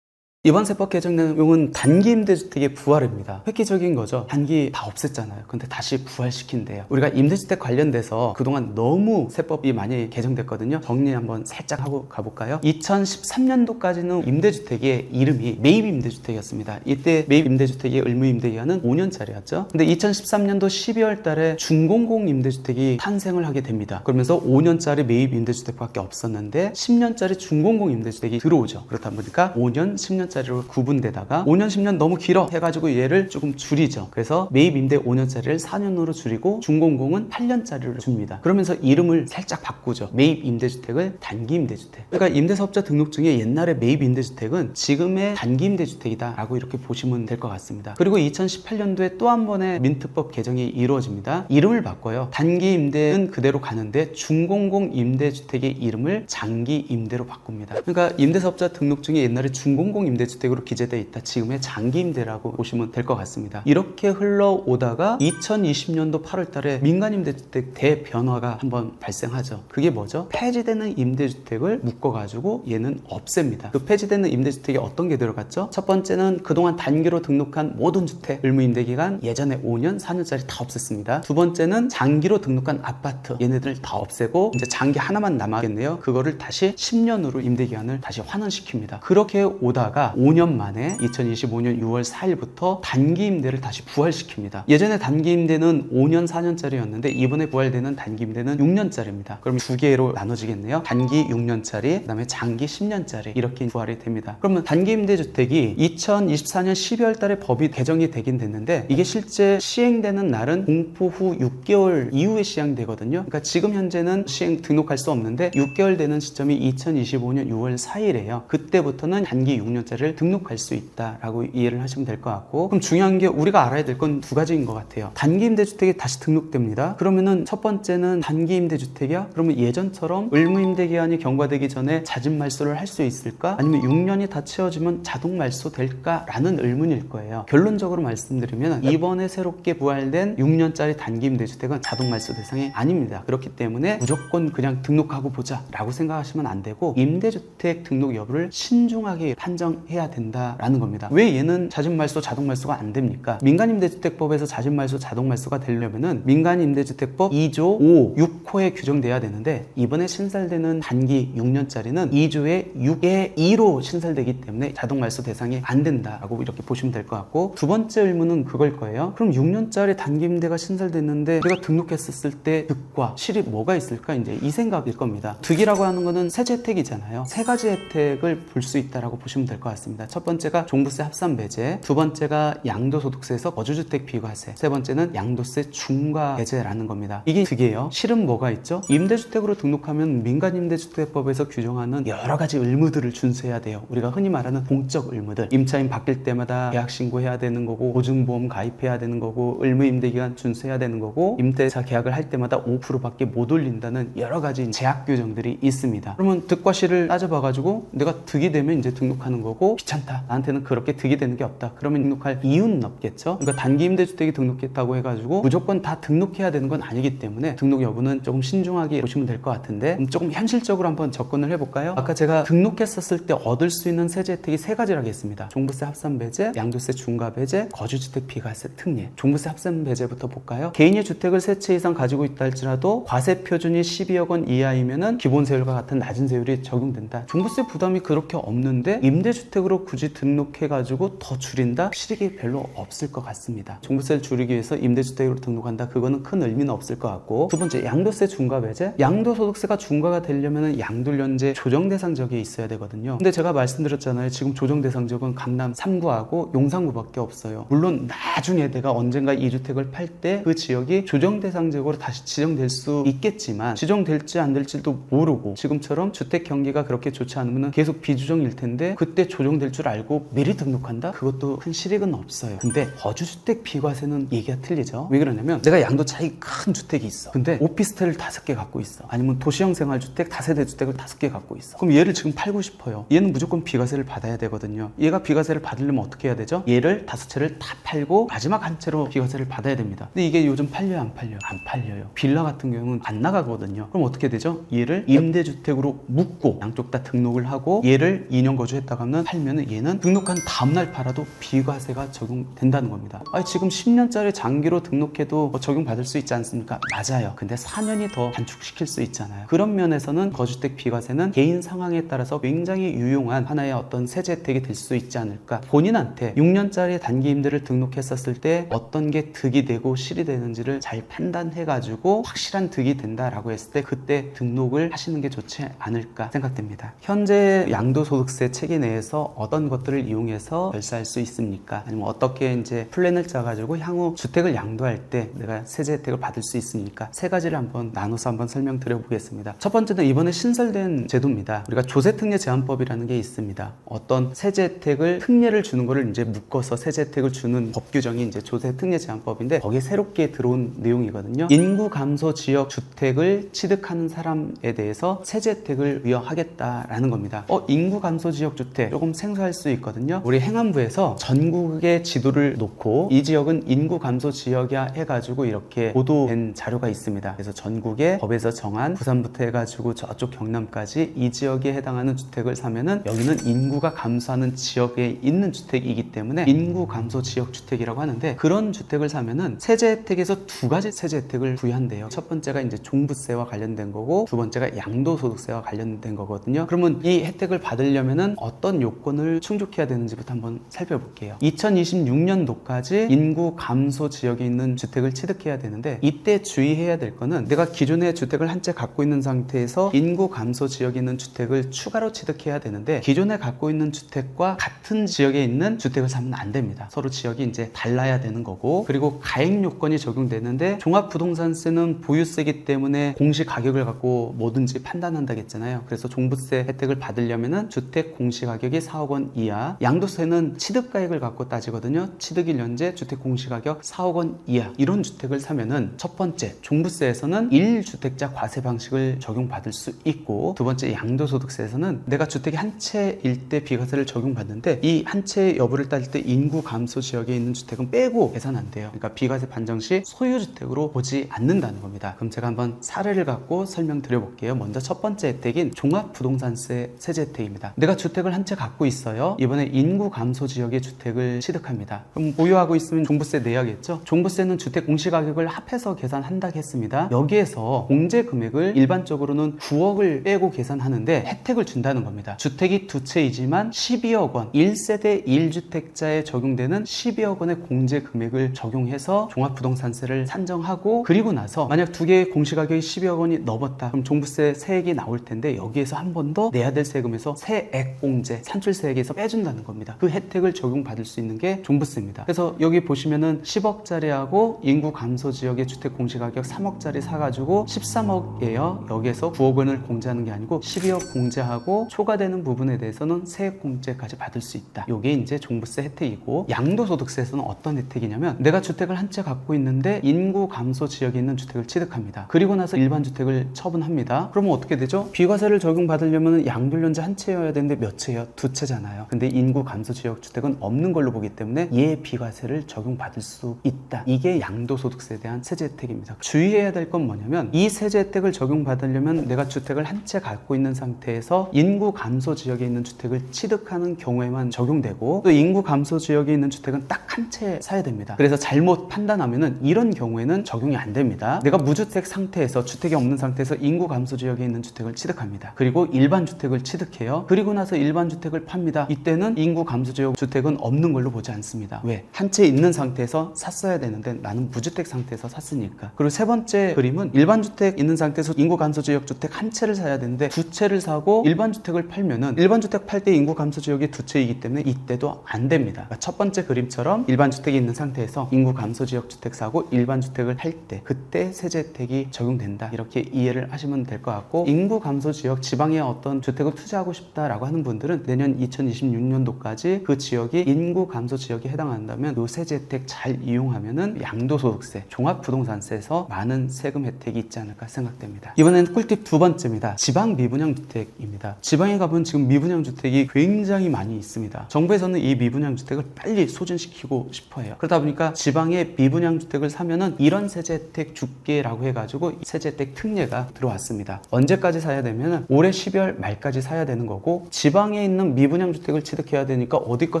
이번 세법 개정 내용은 단기 임대주택의 부활입니다. 획기적인 거죠. 단기 다 없앴잖아요. 근데 다시 부활시킨대요. 우리가 임대주택 관련돼서 그동안 너무 세법이 많이 개정됐거든요. 정리 한번 살짝 하고 가볼까요? 2013년도까지는 임대주택의 이름이 매입 임대주택이었습니다. 이때 매입 임대주택의 의무임대기한은 5년짜리였죠. 근데 2013년도 12월 달에 준공공 임대주택이 탄생을 하게 됩니다. 그러면서 5년짜리 매입 임대주택밖에 없었는데 10년짜리 준공공 임대주택이 들어오죠. 그렇다 보니까 5년, 10년 짜리로 구분되다가 5년, 10년 너무 길어 해가지고 얘를 조금 줄이죠. 그래서 매입 임대 5년짜리를 4년으로 줄이고 준공공은 8년짜리를 줍니다. 그러면서 이름을 살짝 바꾸죠. 매입 임대주택을 단기 임대주택. 그러니까 임대사업자 등록증에 옛날에 매입 임대주택은 지금의 단기 임대주택이다 라고 이렇게 보시면 될 것 같습니다. 그리고 2018년도에 또 한 번의 민특법 개정이 이루어집니다. 이름을 바꿔요. 단기 임대는 그대로 가는데 준공공 임대주택의 이름을 장기 임대로 바꿉니다. 그러니까 임대사업자 등록증에 옛날에 준공공 임대주택으로 기재되어 있다. 지금의 장기 임대라고 보시면 될 것 같습니다. 이렇게 흘러오다가 2020년도 8월 달에 민간 임대주택 대변화가 한번 발생하죠. 그게 뭐죠? 폐지되는 임대주택을 묶어가지고 얘는 없앱니다. 그 폐지되는 임대주택에 어떤 게 들어갔죠? 첫 번째는 그동안 단기로 등록한 모든 주택 의무임대기간 예전에 5년, 4년짜리 다 없앴습니다. 두 번째는 장기로 등록한 아파트 얘네들 다 없애고 이제 장기 하나만 남았겠네요. 그거를 다시 10년으로 임대기간을 다시 환원시킵니다. 그렇게 오다가 5년 만에 2025년 6월 4일부터 단기 임대를 다시 부활시킵니다. 예전에 단기 임대는 5년, 4년짜리였는데 이번에 부활되는 단기 임대는 6년짜리입니다. 그럼 두 개로 나눠지겠네요. 단기 6년짜리, 그다음에 장기 10년짜리 이렇게 부활이 됩니다. 그러면 단기 임대주택이 2024년 12월 달에 법이 개정이 되긴 됐는데 이게 실제 시행되는 날은 공포 후 6개월 이후에 시행되거든요. 그러니까 지금 현재는 시행 등록할 수 없는데 6개월 되는 시점이 2025년 6월 4일이에요. 그때부터는 단기 6년짜리를 등록할 수 있다라고 이해를 하시면 될 것 같고, 그럼 중요한 게 우리가 알아야 될 건 두 가지인 것 같아요. 단기 임대주택이 다시 등록됩니다. 그러면은 첫 번째는 단기 임대주택이야? 그러면 예전처럼 의무임대기한이 경과되기 전에 자진 말소를 할 수 있을까? 아니면 6년이 다 채워지면 자동 말소 될까? 라는 의문일 거예요. 결론적으로 말씀드리면 이번에 새롭게 부활된 6년짜리 단기 임대주택은 자동 말소 대상이 아닙니다. 그렇기 때문에 무조건 그냥 등록하고 보자 라고 생각하시면 안 되고 임대주택 등록 여부를 신중하게 판정해 해야 된다라는 겁니다. 왜 얘는 자진말소 자동말소가 안 됩니까? 민간임대주택법에서 자진말소 자동말소가 되려면은 민간임대주택법 2조 5, 6호에 규정돼야 되는데 이번에 신설되는 단기 6년짜리는 2조의 6의 2로 신설되기 때문에 자동말소 대상이 안 된다라고 이렇게 보시면 될 것 같고, 두 번째 의문은 그걸 거예요. 그럼 6년짜리 단기임대가 신설됐는데 내가 등록했었을 때 득과 실이 뭐가 있을까? 이제 이 생각일 겁니다. 득이라고 하는 거는 세제 혜택이잖아요. 세 가지 혜택을 볼 수 있다라고 보시면 될 것 같습니다. 첫 번째가 종부세 합산 배제, 두 번째가 양도소득세에서 거주주택 비과세, 세 번째는 양도세 중과 배제라는 겁니다. 이게 득이에요. 실은 뭐가 있죠? 임대주택으로 등록하면 민간임대주택법에서 규정하는 여러 가지 의무들을 준수해야 돼요. 우리가 흔히 말하는 공적 의무들, 임차인 바뀔 때마다 계약 신고해야 되는 거고, 보증보험 가입해야 되는 거고, 의무임대기간 준수해야 되는 거고, 임대차 계약을 할 때마다 5%밖에 못 올린다는 여러 가지 제약 규정들이 있습니다. 그러면 득과 실을 따져봐가지고 내가 득이 되면 이제 등록하는 거고, 귀찮다, 나한테는 그렇게 득이 되는 게 없다, 그러면 등록할 이유는 없겠죠. 그러니까 단기 임대주택이 등록했다고 해가지고 무조건 다 등록해야 되는 건 아니기 때문에 등록 여부는 조금 신중하게 보시면 될 것 같은데, 조금 현실적으로 한번 접근을 해볼까요? 아까 제가 등록했었을 때 얻을 수 있는 세제 혜택이 세 가지라고 했습니다. 종부세 합산 배제, 양도세 중과 배제, 거주주택 비과세 특례. 종부세 합산 배제부터 볼까요? 개인이 주택을 세 채 이상 가지고 있다 할지라도 과세 표준이 12억 원 이하이면은 기본 세율과 같은 낮은 세율이 적용된다. 종부세 부담이 그렇게 없는데 임대주택으로 굳이 등록해가지고 더 줄인다? 실익이 별로 없을 것 같습니다. 종부세를 줄이기 위해서 임대주택으로 등록한다? 그거는 큰 의미는 없을 것 같고, 두 번째 양도세 중과 배제. 양도소득세가 중과가 되려면 양도련제 조정대상 지역에 있어야 되거든요. 근데 제가 말씀드렸잖아요. 지금 조정대상 지역은 강남 3구하고 용산구밖에 없어요. 물론 나중에 내가 언젠가 이 주택을 팔 때 그 지역이 조정대상 지역으로 다시 지정될 수 있겠지만 지정될지 안 될지도 모르고, 지금처럼 주택 경기가 그렇게 좋지 않으면 계속 비조정일 텐데 그때 조정될 줄 알고 미리 등록한다? 그것도 큰 실익은 없어요. 근데 거주주택 비과세는 얘기가 틀리죠. 왜 그러냐면 내가 양도 차이 큰 주택이 있어. 근데 오피스텔을 5개 갖고 있어. 아니면 도시형 생활주택, 다세대 주택을 5개 갖고 있어. 그럼 얘를 지금 팔고 싶어요. 얘는 무조건 비과세를 받아야 되거든요. 얘가 비과세를 받으려면 어떻게 해야 되죠? 얘를 5채를 다 팔고 마지막 한 채로 비과세를 받아야 됩니다. 근데 이게 요즘 팔려요, 안 팔려요? 안 팔려요. 빌라 같은 경우는 안 나가거든요. 그럼 어떻게 되죠? 얘를 임대주택으로 묶고 양쪽 다 등록을 하고 얘를 2년 거주했다가 하면 팔면은 얘는 등록한 다음날 팔아도 비과세가 적용된다는 겁니다. 아니, 지금 10년짜리 장기로 등록해도 적용받을 수 있지 않습니까? 맞아요. 근데 4년이 더 단축시킬 수 있잖아요. 그런 면에서는 거주택 비과세는 개인 상황에 따라서 굉장히 유용한 하나의 어떤 세제 혜택이 될 수 있지 않을까. 본인한테 6년짜리 단기 임대를 등록했었을 때 어떤 게 득이 되고 실이 되는지를 잘 판단해가지고 확실한 득이 된다라고 했을 때 그때 등록을 하시는 게 좋지 않을까 생각됩니다. 현재 양도소득세 체계 내에서 어떤 것들을 이용해서 결사할 수 있습니까? 아니면 어떻게 이제 플랜을 짜가지고 향후 주택을 양도할 때 내가 세제 혜택을 받을 수 있습니까? 세 가지를 한번 나눠서 한번 설명드려 보겠습니다. 첫 번째는 이번에 신설된 제도입니다. 우리가 조세특례 제한법이라는 게 있습니다. 어떤 세제 혜택을 특례를 주는 거를 이제 묶어서 세제 혜택을 주는 법 규정이 이제 조세특례 제한법인데 거기에 새롭게 들어온 내용이거든요. 인구 감소 지역 주택을 취득하는 사람에 대해서 세제 혜택을 부여하겠다라는 겁니다. 인구 감소 지역 주택 조금 생소할 수 있거든요. 우리 행안부에서 전국의 지도를 놓고 이 지역은 인구 감소 지역이야 해가지고 이렇게 보도된 자료가 있습니다. 그래서 전국의 법에서 정한 부산부터 해가지고 저쪽 경남까지 이 지역에 해당하는 주택을 사면은 여기는 인구가 감소하는 지역에 있는 주택이기 때문에 인구 감소 지역 주택이라고 하는데, 그런 주택을 사면은 세제 혜택에서 두 가지 세제 혜택을 부여한대요. 첫 번째가 이제 종부세와 관련된 거고, 두 번째가 양도소득세와 관련된 거거든요. 그러면 이 혜택을 받으려면은 어떤 요건을 충족해야 되는지부터 한번 살펴볼게요. 2026년도까지 인구 감소 지역에 있는 주택을 취득해야 되는데, 이때 주의해야 될 거는 내가 기존의 주택을 한 채 갖고 있는 상태에서 인구 감소 지역에 있는 주택을 추가로 취득해야 되는데, 기존에 갖고 있는 주택과 같은 지역에 있는 주택을 사면 안 됩니다. 서로 지역이 이제 달라야 되는 거고, 그리고 가액 요건이 적용되는데 종합부동산세는 보유세이기 때문에 공시 가격을 갖고 뭐든지 판단한다고 했잖아요. 그래서 종부세 혜택을 받으려면은 주택 공시 가격이 4억 원 이하, 양도세는 취득가액을 갖고 따지거든요. 취득일 현재 주택 공시 가격 4억 원 이하, 이런 주택을 사면은 첫 번째 종부세에서는 1주택자 과세 방식을 적용받을 수 있고, 두 번째 양도소득세에서는 내가 주택이 한 채일 때 비과세를 적용받는데 이 한 채 여부를 따질 때 인구 감소 지역에 있는 주택은 빼고 계산 안 돼요. 그러니까 비과세 판정 시 소유주택으로 보지 않는다는 겁니다. 그럼 제가 한번 사례를 갖고 설명드려 볼게요. 먼저 첫 번째 혜택인 종합부동산세 세제 혜택입니다. 내가 주택을 한 채 갖고 갖고 있어요. 이번에 인구 감소 지역의 주택을 취득합니다. 그럼 보유하고 있으면 종부세 내야겠죠? 종부세는 주택 공시가격을 합해서 계산한다고 했습니다. 여기에서 공제 금액을 일반적으로는 9억을 빼고 계산하는데 혜택을 준다는 겁니다. 주택이 두 채이지만 12억 원, 1세대 1주택자에 적용되는 12억 원의 공제 금액을 적용해서 종합부동산세를 산정하고, 그리고 나서 만약 두 개의 공시가격이 12억 원이 넘었다, 그럼 종부세 세액이 나올 텐데 여기에서 한 번 더 내야 될 세금에서 세액 공제, 산출세액에서 빼준다는 겁니다. 그 혜택을 적용받을 수 있는 게 종부세입니다. 그래서 여기 보시면은 10억짜리하고 인구 감소 지역의 주택 공시가격 3억짜리 사가지고 13억이에요. 여기에서 9억 원을 공제하는 게 아니고 12억 공제하고 초과되는 부분에 대해서는 세액 공제까지 받을 수 있다. 이게 이제 종부세 혜택이고, 양도소득세에서는 어떤 혜택이냐면 내가 주택을 한 채 갖고 있는데 인구 감소 지역에 있는 주택을 취득합니다. 그리고 나서 일반 주택을 처분합니다. 그러면 어떻게 되죠? 비과세를 적용받으려면 양도일련제 한 채여야 되는데 몇 채예요? 두 채잖아요. 근데 인구 감소 지역 주택은 없는 걸로 보기 때문에 얘 비과세를 적용받을 수 있다. 이게 양도소득세에 대한 세제 혜택입니다. 주의해야 될 건 뭐냐면 이 세제 혜택을 적용받으려면 내가 주택을 한 채 갖고 있는 상태에서 인구 감소 지역에 있는 주택을 취득하는 경우에만 적용되고, 또 인구 감소 지역에 있는 주택은 딱 한 채 사야 됩니다. 그래서 잘못 판단하면은 이런 경우에는 적용이 안 됩니다. 내가 무주택 상태에서, 주택이 없는 상태에서 인구 감소 지역에 있는 주택을 취득합니다. 그리고 일반 주택을 취득해요. 그리고 나서 일반 주택을 팝니다. 이때는 인구 감소 지역 주택은 없는 걸로 보지 않습니다. 왜? 한 채 있는 상태에서 샀어야 되는데 나는 무주택 상태에서 샀으니까. 그리고 세 번째 그림은 일반 주택 있는 상태에서 인구 감소 지역 주택 한 채를 사야 되는데 두 채를 사고 일반 주택을 팔면은 일반 주택 팔 때 인구 감소 지역이 두 채이기 때문에 이때도 안 됩니다. 그러니까 첫 번째 그림처럼 일반 주택이 있는 상태에서 인구 감소 지역 주택 사고 일반 주택을 할 때 그때 세제 혜택이 적용된다. 이렇게 이해를 하시면 될 것 같고, 인구 감소 지역, 지방에 어떤 주택을 투자하고 싶다라고 하는 분들은 내년 2026년도까지 그 지역이 인구 감소 지역에 해당한다면 이 세제 혜택 잘 이용하면은 양도소득세, 종합부동산세에서 많은 세금 혜택이 있지 않을까 생각됩니다. 이번에는 꿀팁 두 번째입니다. 지방 미분양 주택입니다. 지방에 가보면 지금 미분양 주택이 굉장히 많이 있습니다. 정부에서는 이 미분양 주택을 빨리 소진시키고 싶어 해요. 그러다 보니까 지방에 미분양 주택을 사면은 이런 세제 혜택 줄게라고 해가지고 세제 혜택 특례가 들어왔습니다. 언제까지 사야 되면은 올해 12월 말까지 사야 되는 거고, 지방에 있는 미분양 주택을 취득해야 되니까 어디 거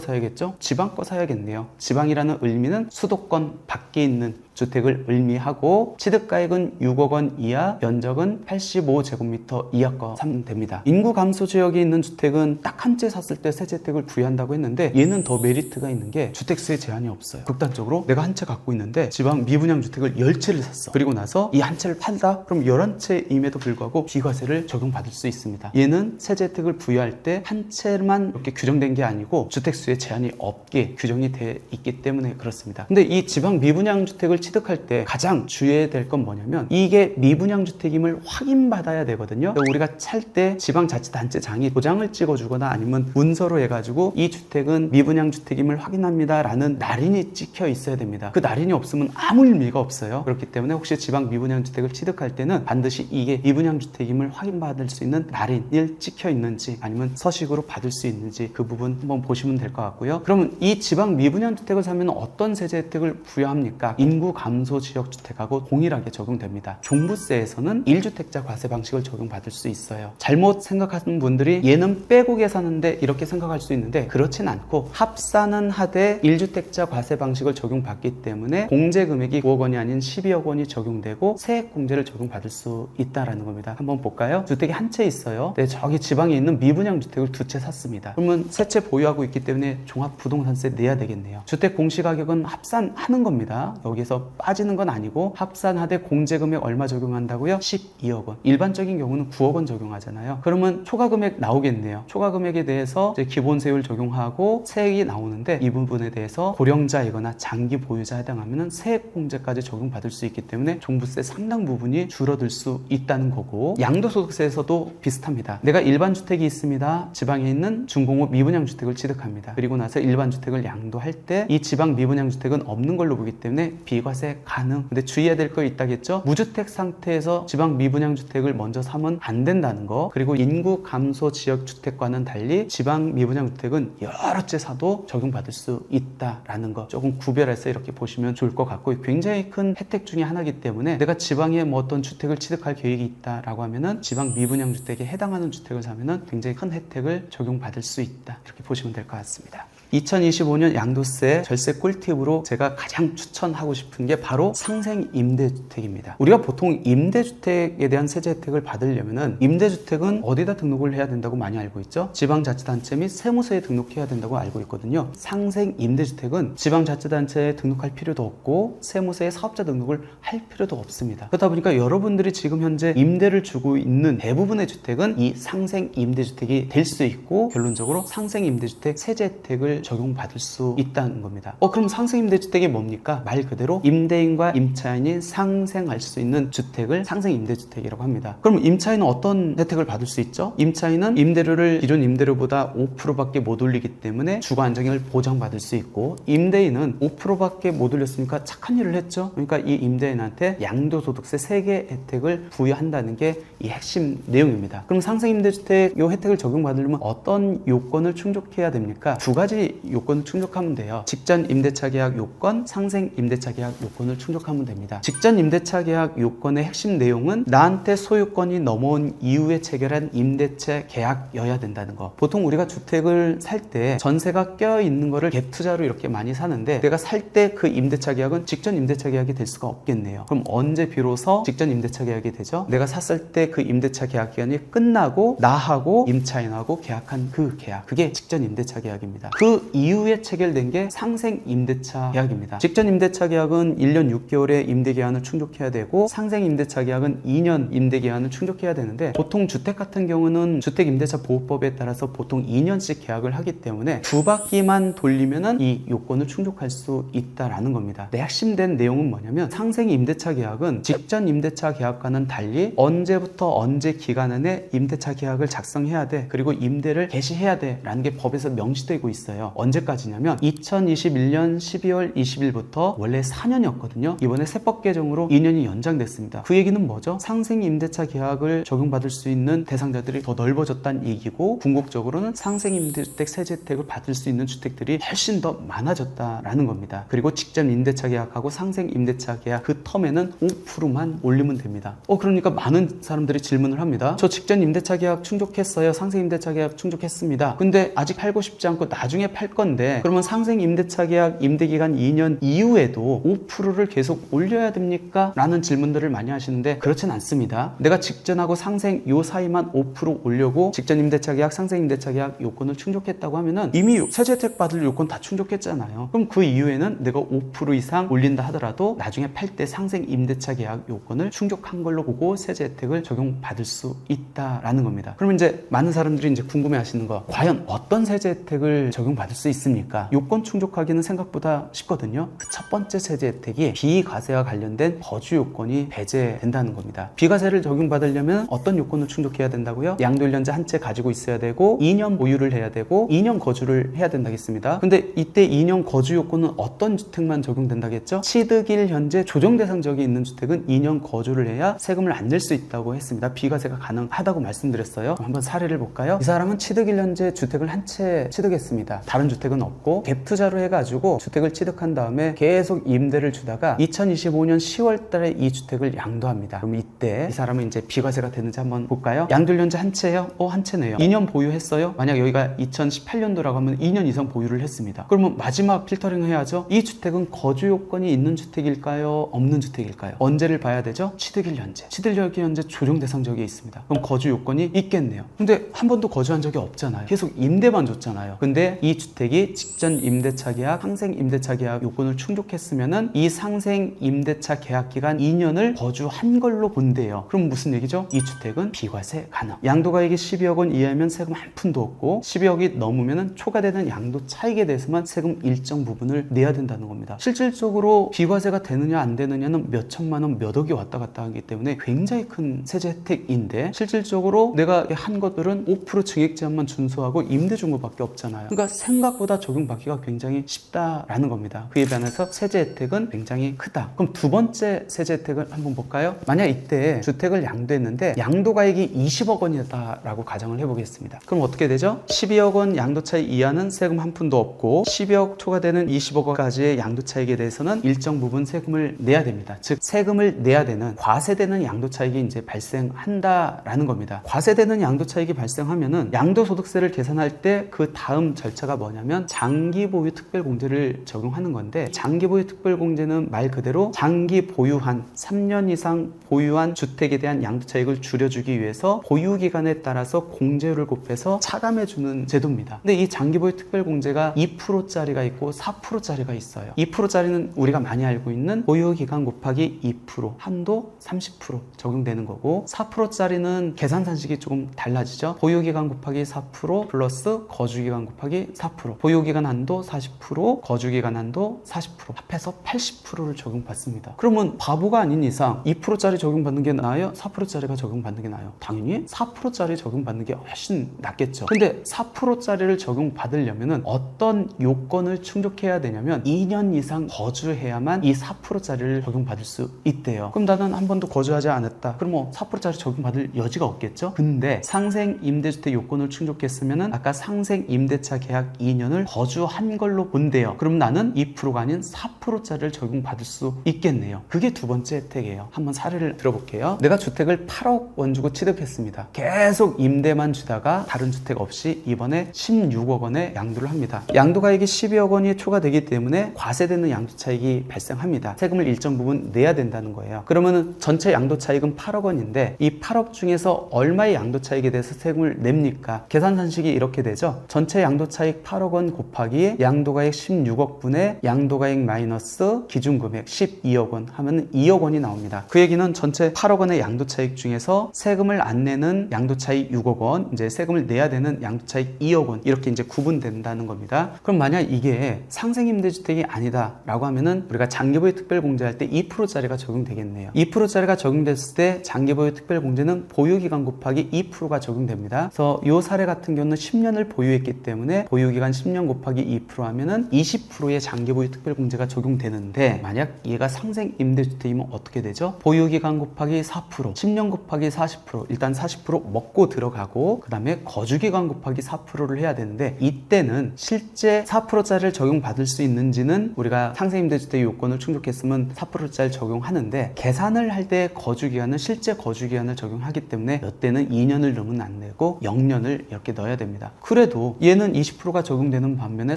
사야겠죠? 지방 거 사야겠네요. 지방이라는 의미는 수도권 밖에 있는 주택을 의미하고, 취득가액은 6억 원 이하, 면적은 85제곱미터 이하 거 사면 됩니다. 인구 감소 지역에 있는 주택은 딱 한 채 샀을 때 세제 혜택을 부여한다고 했는데, 얘는 더 메리트가 있는 게 주택수에 제한이 없어요. 극단적으로 내가 한 채 갖고 있는데 지방 미분양 주택을 10채를 샀어. 그리고 나서 이 한 채를 팔다? 그럼 11채임에도 불구하고 비과세를 적용받을 수 있습니다. 얘는 세제 혜택을 부여할 때 한 채만 이렇게 규정된 게 아니고 주택수에 제한이 없게 규정이 돼 있기 때문에 그렇습니다. 근데 이 지방 미분양 주택을 취득할 때 가장 주의해야 될 건 뭐냐면 이게 미분양 주택임을 확인받아야 되거든요. 우리가 찰 때 지방자치단체장이 도장을 찍어주거나 아니면 문서로 해가지고 이 주택은 미분양 주택임을 확인합니다 라는 날인이 찍혀 있어야 됩니다. 그 날인이 없으면 아무 의미가 없어요. 그렇기 때문에 혹시 지방 미분양 주택을 취득할 때는 반드시 이게 미분양 주택임을 확인받을 수 있는 날인을 찍혀 있는지 아니면 서식으로 받을 수 있는지 그 부분 한번 보시면 될 것 같고요. 그러면 이 지방 미분양 주택을 사면 어떤 세제 혜택을 부여합니까? 인구 감소 지역 주택하고 동일하게 적용됩니다. 종부세에서는 1주택자 과세 방식을 적용받을 수 있어요. 잘못 생각하는 분들이 얘는 빼고 계산하는데 이렇게 생각할 수 있는데 그렇진 않고, 합산은 하되 1주택자 과세 방식을 적용받기 때문에 공제 금액이 9억 원이 아닌 12억 원이 적용되고 세액 공제를 적용받을 수 있다라는 겁니다. 한번 볼까요? 주택이 한 채 있어요. 네, 저기 지방에 있는 미분양 주택을 두 채 샀습니다. 그러면 세 채 보유하고 있기 때문에 종합부동산세 내야 되겠네요. 주택 공시가격은 합산하는 겁니다. 여기서 빠지는 건 아니고 합산하되 공제금액 얼마 적용한다고요? 12억 원. 일반적인 경우는 9억 원 적용하잖아요. 그러면 초과금액 나오겠네요. 초과금액에 대해서 이제 기본세율 적용하고 세액이 나오는데 이 부분에 대해서 고령자이거나 장기 보유자에 해당하면 세액 공제까지 적용받을 수 있기 때문에 종부세 상당 부분이 줄어들 수 있다는 거고, 양도소득세에서도 비슷합니다. 내가 일반 주택이 있습니다. 지방에 있는 준공업 미분양 주택을 취득합니다. 그리고 나서 일반 주택을 양도할 때 이 지방 미분양 주택은 없는 걸로 보기 때문에 비과세 비과세 가능. 근데 주의해야 될 거 있다겠죠? 무주택 상태에서 지방 미분양 주택을 먼저 사면 안 된다는 거. 그리고 인구 감소 지역 주택과는 달리 지방 미분양 주택은 여러 채 사도 적용받을 수 있다라는 거 조금 구별해서 이렇게 보시면 좋을 것 같고, 굉장히 큰 혜택 중에 하나이기 때문에 내가 지방에 뭐 어떤 주택을 취득할 계획이 있다라고 하면은 지방 미분양 주택에 해당하는 주택을 사면은 굉장히 큰 혜택을 적용받을 수 있다, 이렇게 보시면 될 것 같습니다. 2025년 양도세 절세 꿀팁으로 제가 가장 추천하고 싶은 게 바로 상생 임대주택입니다. 우리가 보통 임대주택에 대한 세제 혜택을 받으려면은 임대주택은 어디다 등록을 해야 된다고 많이 알고 있죠? 지방자치단체 및 세무서에 등록해야 된다고 알고 있거든요. 상생 임대주택은 지방자치단체에 등록할 필요도 없고 세무서에 사업자 등록을 할 필요도 없습니다. 그러다 보니까 여러분들이 지금 현재 임대를 주고 있는 대부분의 주택은 이 상생 임대주택이 될 수 있고, 결론적으로 상생 임대주택 세제 혜택을 적용받을 수 있다는 겁니다. 그럼 상생임대주택이 뭡니까? 말 그대로 임대인과 임차인이 상생할 수 있는 주택을 상생임대주택이라고 합니다. 그럼 임차인은 어떤 혜택을 받을 수 있죠? 임차인은 임대료를 기존 임대료보다 5%밖에 못 올리기 때문에 주거 안정을 보장받을 수 있고, 임대인은 5%밖에 못 올렸으니까 착한 일을 했죠. 그러니까 이 임대인한테 양도소득세 3개 혜택을 부여한다는 게 이 핵심 내용입니다. 그럼 상생임대주택 이 혜택을 적용받으려면 어떤 요건을 충족해야 됩니까? 두 가지 요건을 충족하면 돼요. 직전 임대차 계약 요건, 상생 임대차 계약 요건을 충족하면 됩니다. 직전 임대차 계약 요건의 핵심 내용은 나한테 소유권이 넘어온 이후에 체결한 임대차 계약이어야 된다는 거. 보통 우리가 주택을 살 때 전세가 껴있는 거를 갭 투자로 이렇게 많이 사는데, 내가 살 때 그 임대차 계약은 직전 임대차 계약이 될 수가 없겠네요. 그럼 언제 비로소 직전 임대차 계약이 되죠? 내가 샀을 때 그 임대차 계약 기간이 끝나고 나하고 임차인하고 계약한 그 계약, 그게 직전 임대차 계약입니다. 그 이후에 체결된 게 상생 임대차 계약입니다. 직전 임대차 계약은 1년 6개월의 임대 기한을 충족해야 되고, 상생 임대차 계약은 2년 임대 기한을 충족해야 되는데, 보통 주택 같은 경우는 주택 임대차 보호법에 따라서 보통 2년씩 계약을 하기 때문에 두 바퀴만 돌리면은 이 요건을 충족할 수 있다라는 겁니다. 내 핵심된 내용은 뭐냐면, 상생 임대차 계약은 직전 임대차 계약과는 달리 언제부터 언제 기간 안에 임대차 계약을 작성해야 돼, 그리고 임대를 개시해야 돼 라는 게 법에서 명시되고 있어요. 언제까지냐면 2021년 12월 20일부터 원래 4년이었거든요. 이번에 세법 개정으로 2년이 연장됐습니다. 그 얘기는 뭐죠? 상생 임대차 계약을 적용받을 수 있는 대상자들이 더 넓어졌다는 얘기고, 궁극적으로는 상생 임대주택 세제 혜택을 받을 수 있는 주택들이 훨씬 더 많아졌다라는 겁니다. 그리고 직전 임대차 계약하고 상생 임대차 계약 그 텀에는 5%만 올리면 됩니다. 그러니까 많은 사람들이 질문을 합니다. 저 직전 임대차 계약 충족했어요. 상생 임대차 계약 충족했습니다. 근데 아직 팔고 싶지 않고 나중에 팔 건데, 그러면 상생 임대차 계약 임대기간 2년 이후에도 5%를 계속 올려야 됩니까? 라는 질문들을 많이 하시는데, 그렇진 않습니다. 내가 직전하고 상생 요 사이만 5% 올려고 직전 임대차 계약, 상생 임대차 계약 요건을 충족했다고 하면은 이미 세제 혜택 받을 요건 다 충족했잖아요. 그럼 그 이후에는 내가 5% 이상 올린다 하더라도 나중에 팔 때 상생 임대차 계약 요건을 충족한 걸로 보고 세제 혜택을 적용받을 수 있다라는 겁니다. 그럼 이제 많은 사람들이 이제 궁금해 하시는 거, 과연 어떤 세제 혜택을 적용받을 수 있습니까? 요건 충족하기는 생각보다 쉽거든요. 그 첫 번째 세제 혜택이 비과세와 관련된 거주 요건이 배제된다는 겁니다. 비과세를 적용받으려면 어떤 요건을 충족해야 된다고요? 양도 1년제 한 채 가지고 있어야 되고, 2년 보유를 해야 되고, 2년 거주를 해야 된다겠습니다. 근데 이때 2년 거주 요건은 어떤 주택만 적용된다겠죠? 취득일 현재 조정 대상 지역에 있는 주택은 2년 거주를 해야 세금을 안 낼 수 있다고 했습니다. 비과세가 가능하다고 말씀드렸어요. 한번 사례를 볼까요? 이 사람은 취득일 현재 주택을 한 채 취득했습니다. 다른 주택은 없고 갭 투자로 해가지고 주택을 취득한 다음에 계속 임대를 주다가 2025년 10월 달에 이 주택을 양도합니다. 그럼 이때 이 사람은 이제 비과세가 되는지 한번 볼까요? 양도 1년제 한 채요? 한 채네요. 2년 보유했어요? 만약 여기가 2018년도라고 하면 2년 이상 보유를 했습니다. 그러면 마지막 필터링을 해야죠. 이 주택은 거주 요건이 있는 주택일까요? 없는 주택일까요? 언제를 봐야 되죠? 취득일 현재. 취득일 현재 조정 대상 지역에 있습니다. 그럼 거주 요건이 있겠네요. 근데 한 번도 거주한 적이 없잖아요. 계속 임대만 줬잖아요. 근데 이 주택이 직전 임대차 계약, 상생 임대차 계약 요건을 충족했으면은 이 상생 임대차 계약 기간 2년을 거주한 걸로 본대요. 그럼 무슨 얘기죠? 이 주택은 비과세 가능. 양도가액이 12억 원 이하면 세금 한 푼도 없고, 12억이 넘으면은 초과되는 양도 차익에 대해서만 세금 일정 부분을 내야 된다는 겁니다. 실질적으로 비과세가 되느냐 안 되느냐는 몇 천만 원, 몇 억이 왔다 갔다 하기 때문에 굉장히 큰 세제 혜택인데, 실질적으로 내가 한 것들은 5% 증액 제한만 준수하고 임대 준 것밖에 없잖아요. 그러니까 생각보다 적용받기가 굉장히 쉽다라는 겁니다. 그에 반해서 세제 혜택은 혜택은 굉장히 크다. 그럼 두 번째 세제 혜택을 한번 볼까요? 만약 이때 주택을 양도했는데 양도가액이 20억 원이다라고 가정을 해보겠습니다. 그럼 어떻게 되죠? 12억 원 양도차익 이하는 세금 한 푼도 없고 12억 초과되는 20억 원까지의 양도차익에 대해서는 일정 부분 세금을 내야 됩니다. 즉 세금을 내야 되는 과세되는 양도차익이 이제 발생한다라는 겁니다. 과세되는 양도차익이 발생하면은 양도소득세를 계산할 때 그 다음 절차가 뭐냐면 장기보유 특별공제를 적용하는 건데, 장기보유 특별공제는 말 그대로 장기 보유한 3년 이상 보유한 주택에 대한 양도차익을 줄여주기 위해서 보유기간에 따라서 공제율을 곱해서 차감해주는 제도입니다. 근데 이 장기보유 특별공제가 2%짜리가 있고 4%짜리가 있어요. 2%짜리는 우리가 많이 알고 있는 보유기간 곱하기 2%, 한도 30% 적용되는 거고, 4%짜리는 계산산식이 조금 달라지죠. 보유기간 곱하기 4% 플러스 거주기간 곱하기 4%, 보유기간 한도 40%, 거주기간 한도 40%, 합해서 80%를 적용받습니다. 그러면 바보가 아닌 이상 2%짜리 적용받는 게 나아요? 4%짜리가 적용받는 게 나아요? 당연히 4%짜리 적용받는 게 훨씬 낫겠죠. 근데 4%짜리를 적용받으려면 어떤 요건을 충족해야 되냐면 2년 이상 거주해야만 이 4%짜리를 적용받을 수 있대요. 그럼 나는 한 번도 거주하지 않았다. 그럼 뭐 4%짜리 적용받을 여지가 없겠죠? 근데 상생 임대주택 요건을 충족했으면 아까 상생 임대차 계약 2년을 거주한 걸로 본대요. 그럼 나는 2%가 아닌 4%짜리를 적용받을 수 있겠네요. 그게 두 번째 혜택이에요. 한번 사례를 들어볼게요. 내가 주택을 8억 원 주고 취득했습니다. 계속 임대만 주다가 다른 주택 없이 이번에 16억 원에 양도를 합니다. 양도가액이 12억 원이 초과되기 때문에 과세되는 양도차익이 발생합니다. 세금을 일정 부분 내야 된다는 거예요. 그러면 전체 양도차익은 8억 원인데 이 8억 중에서 얼마의 양도차익에 대해서 세금을 냅니까? 계산산식이 이렇게 되죠. 전체 양도차익 8억 원 곱하기 양도가액 16억 분의 양도가액 마이너스 기준금액 12억 원 하면 2억 원이 나옵니다. 그 얘기는 전체 8억 원의 양도차익 중에서 세금을 안 내는 양도차익 6억 원, 이제 세금을 내야 되는 양도차익 2억 원, 이렇게 이제 구분된다는 겁니다. 그럼 만약 이게 상생임대주택이 아니다라고 하면은 우리가 장기보유 특별공제할 때 2%짜리가 적용되겠네요. 2%짜리가 적용됐을 때 장기보유 특별공제는 보유기간 곱하기 2%가 적용됩니다. 그래서 이 사례 같은 경우는 10년을 보유했기 때문에 보유기간 10년 곱하기 2% 하면은 20%의 장기보유 특별공제가 적용되는데, 만약 얘가 상생임대주택이면 어떻게 되죠? 보유기간 곱하기 4%, 10년 곱하기 40%, 일단 40% 먹고 들어가고 그 다음에 거주기간 곱하기 4%를 해야 되는데, 이때는 실제 4%짜리를 적용받을 수 있는지는 우리가 상생임대주택 요건을 충족했으면 4%짜리 적용하는데, 계산을 할 때 거주기간은 실제 거주기간을 적용하기 때문에 이때는 2년을 넣으면 안 되고 0년을 이렇게 넣어야 됩니다. 그래도 얘는 20%가 적용되는 반면에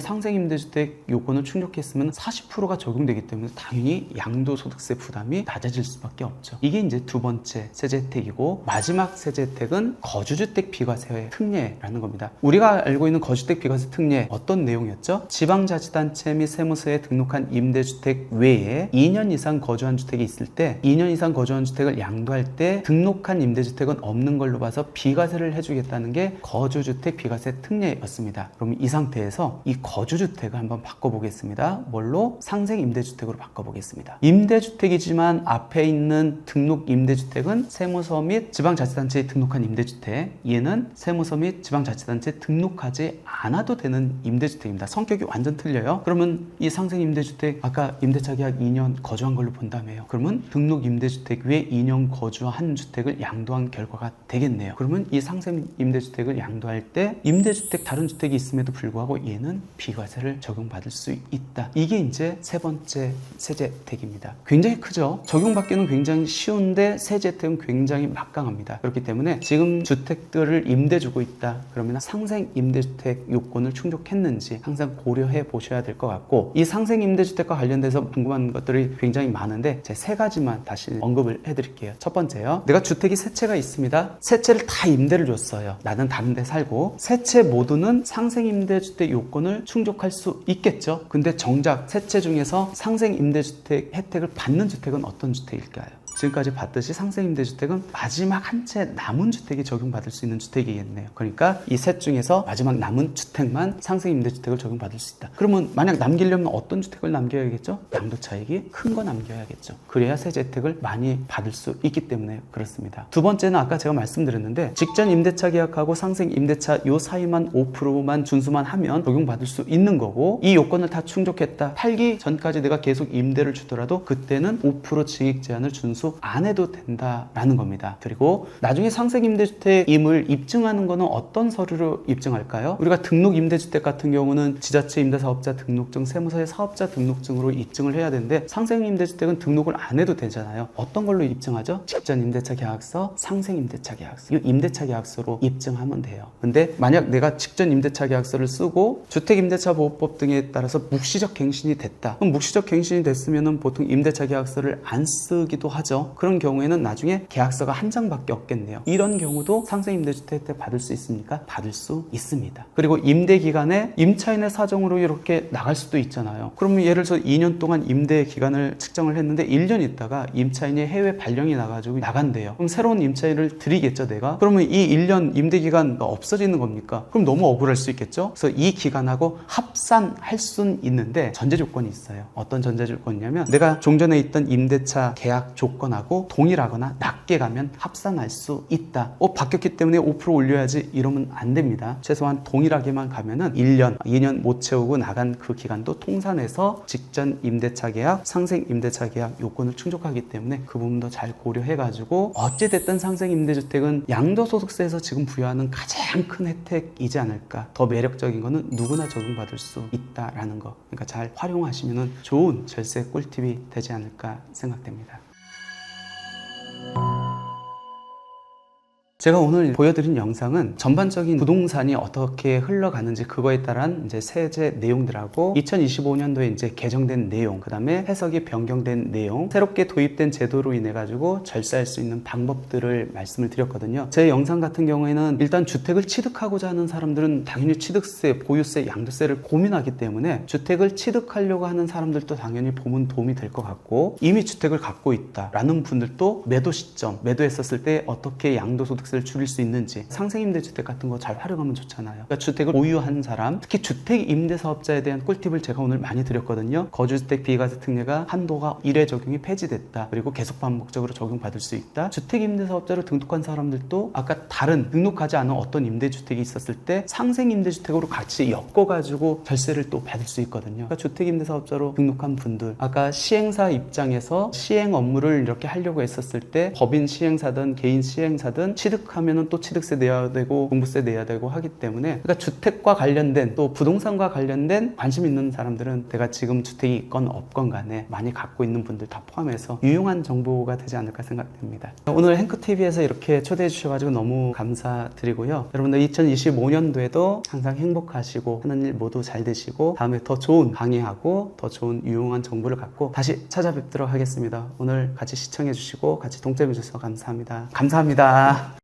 상생임대주택 요건을 충족했으면 40%가 적용되기 때문에 당연히 양도소득세 부담이 낮아질 수밖에 없죠. 이게 이제 두 번째 세제 혜택이고, 마지막 세제 혜택은 거주주택 비과세 특례라는 겁니다. 우리가 알고 있는 거주주택 비과세 특례 어떤 내용이었죠? 지방자치단체 및 세무서에 등록한 임대주택 외에 2년 이상 거주한 주택이 있을 때 2년 이상 거주한 주택을 양도할 때 등록한 임대주택은 없는 걸로 봐서 비과세를 해주겠다는 게 거주주택 비과세 특례였습니다. 그럼 이 상태에서 이 거주주택을 한번 바꿔보겠습니다. 뭘로? 상생임대주택으로 바꿔보겠습니다. 임대주택이지만 앞에 있는 등록 임대주택은 세무서 및 지방자치단체에 등록한 임대주택, 얘는 세무서 및 지방자치단체에 등록하지 않아도 되는 임대주택입니다. 성격이 완전 틀려요. 그러면 이 상생임대주택 아까 임대차 계약 2년 거주한 걸로 본다며요. 그러면 등록 임대주택 외에 2년 거주한 주택을 양도한 결과가 되겠네요. 그러면 이 상생임대주택을 양도할 때 임대주택 다른 주택이 있음에도 불구하고 얘는 비과세를 적용받을 수 있다. 이게 이제 세 번째 세제 혜택입니다. 굉장히 크죠? 적용받기는 굉장히 쉬운데 세제 혜택은 굉장히 막강합니다. 그렇기 때문에 지금 주택들을 임대 주고 있다 그러면 상생임대주택 요건을 충족했는지 항상 고려해 보셔야 될 것 같고, 이 상생임대주택과 관련돼서 궁금한 것들이 굉장히 많은데 제 세 가지만 다시 언급을 해드릴게요. 첫 번째요, 내가 주택이 세 채가 있습니다. 세 채를 다 임대를 줬어요. 나는 다른 데 살고 세 채 모두는 상생임대주택 요건을 충족할 수 있겠죠. 근데 정작 세 채 중에서 상생임대주택 혜택을 받는 주택은 어떤 주택일까요? 지금까지 봤듯이 상생임대주택은 마지막 한 채 남은 주택이 적용받을 수 있는 주택이겠네요. 그러니까 이 셋 중에서 마지막 남은 주택만 상생임대주택을 적용받을 수 있다. 그러면 만약 남기려면 어떤 주택을 남겨야겠죠? 양도차익이 큰 거 남겨야겠죠. 그래야 세제 혜택을 많이 받을 수 있기 때문에 그렇습니다. 두 번째는 아까 제가 말씀드렸는데 직전 임대차 계약하고 상생 임대차 요 사이만 5%만 준수만 하면 적용받을 수 있는 거고, 이 요건을 다 충족했다, 팔기 전까지 내가 계속 임대를 주더라도 그때는 5% 증액 제한을 준수 안 해도 된다라는 겁니다. 그리고 나중에 상생 임대주택임을 입증하는 거는 어떤 서류로 입증할까요? 우리가 등록 임대주택 같은 경우는 지자체 임대사업자 등록증, 세무서의 사업자 등록증으로 입증을 해야 되는데 상생 임대주택은 등록을 안 해도 되잖아요. 어떤 걸로 입증하죠? 직전 임대차 계약서, 상생 임대차 계약서, 이 임대차 계약서로 입증하면 돼요. 근데 만약 내가 직전 임대차 계약서를 쓰고 주택임대차보호법 등에 따라서 묵시적 갱신이 됐다. 그럼 묵시적 갱신이 됐으면 보통 임대차 계약서를 안 쓰기도 하죠. 그런 경우에는 나중에 계약서가 한 장밖에 없겠네요. 이런 경우도 상생 임대주택 혜택 받을 수 있습니까? 받을 수 있습니다. 그리고 임대 기간에 임차인의 사정으로 이렇게 나갈 수도 있잖아요. 그러면 예를 들어서 2년 동안 임대 기간을 측정을 했는데 1년 있다가 임차인이 해외 발령이 나가지고 나간대요. 그럼 새로운 임차인을 드리겠죠, 내가? 그러면 이 1년 임대 기간가 없어지는 겁니까? 그럼 너무 억울할 수 있겠죠? 그래서 이 기간하고 합산할 수는 있는데 전제 조건이 있어요. 어떤 전제 조건이냐면 내가 종전에 있던 임대차 계약 조건하고 동일하거나 낮게 가면 합산할 수 있다. 바뀌었기 때문에 5% 올려야지 이러면 안 됩니다. 최소한 동일하게만 가면은 1년, 2년 못 채우고 나간 그 기간도 통산해서 직전 임대차 계약, 상생 임대차 계약 요건을 충족하기 때문에 그 부분도 잘 고려해가지고 어찌됐든 상생 임대주택은 양도소득세에서 지금 부여하는 가장 큰 혜택이지 않을까. 더 매력적인 거는 누구나 적용받을 수 있다라는 거. 그러니까 잘 활용하시면 좋은 절세 꿀팁이 되지 않을까 생각됩니다. 제가 오늘 보여드린 영상은 전반적인 부동산이 어떻게 흘러가는지 그거에 따른 이제 세제 내용들하고 2025년도에 이제 개정된 내용, 그 다음에 해석이 변경된 내용, 새롭게 도입된 제도로 인해 가지고 절세할 수 있는 방법들을 말씀을 드렸거든요. 제 영상 같은 경우에는 일단 주택을 취득하고자 하는 사람들은 당연히 취득세, 보유세, 양도세를 고민하기 때문에 주택을 취득하려고 하는 사람들도 당연히 보면 도움이 될 것 같고, 이미 주택을 갖고 있다라는 분들도 매도 시점, 매도했었을 때 어떻게 양도소득세 를 줄일 수 있는지, 상생임대주택 같은 거 잘 활용하면 좋잖아요. 그러니까 주택을 보유한 사람, 특히 주택임대사업자에 대한 꿀팁을 제가 오늘 많이 드렸거든요. 거주주택 비과세 특례가 한도가 1회 적용이 폐지됐다. 그리고 계속 반복적으로 적용받을 수 있다. 주택임대사업자로 등록한 사람들도 아까 다른 등록하지 않은 어떤 임대주택이 있었을 때 상생임대주택으로 같이 엮어가지고 절세를 또 받을 수 있거든요. 그러니까 주택임대사업자로 등록한 분들, 아까 시행사 입장에서 시행 업무를 이렇게 하려고 했었을 때 법인 시행사든 개인 시행사든 취득하면은 또 취득세 내야 되고 종부세 내야 되고 하기 때문에, 그러니까 주택과 관련된 또 부동산과 관련된 관심 있는 사람들은 내가 지금 주택이 있건 없건 간에 많이 갖고 있는 분들 다 포함해서 유용한 정보가 되지 않을까 생각됩니다. 오늘 행크TV에서 이렇게 초대해 주셔가지고 너무 감사드리고요. 여러분들 2025년도에도 항상 행복하시고 하는 일 모두 잘 되시고 다음에 더 좋은 강의하고 더 좋은 유용한 정보를 갖고 다시 찾아뵙도록 하겠습니다. 오늘 같이 시청해 주시고 같이 동참해 주셔서 감사합니다. 감사합니다.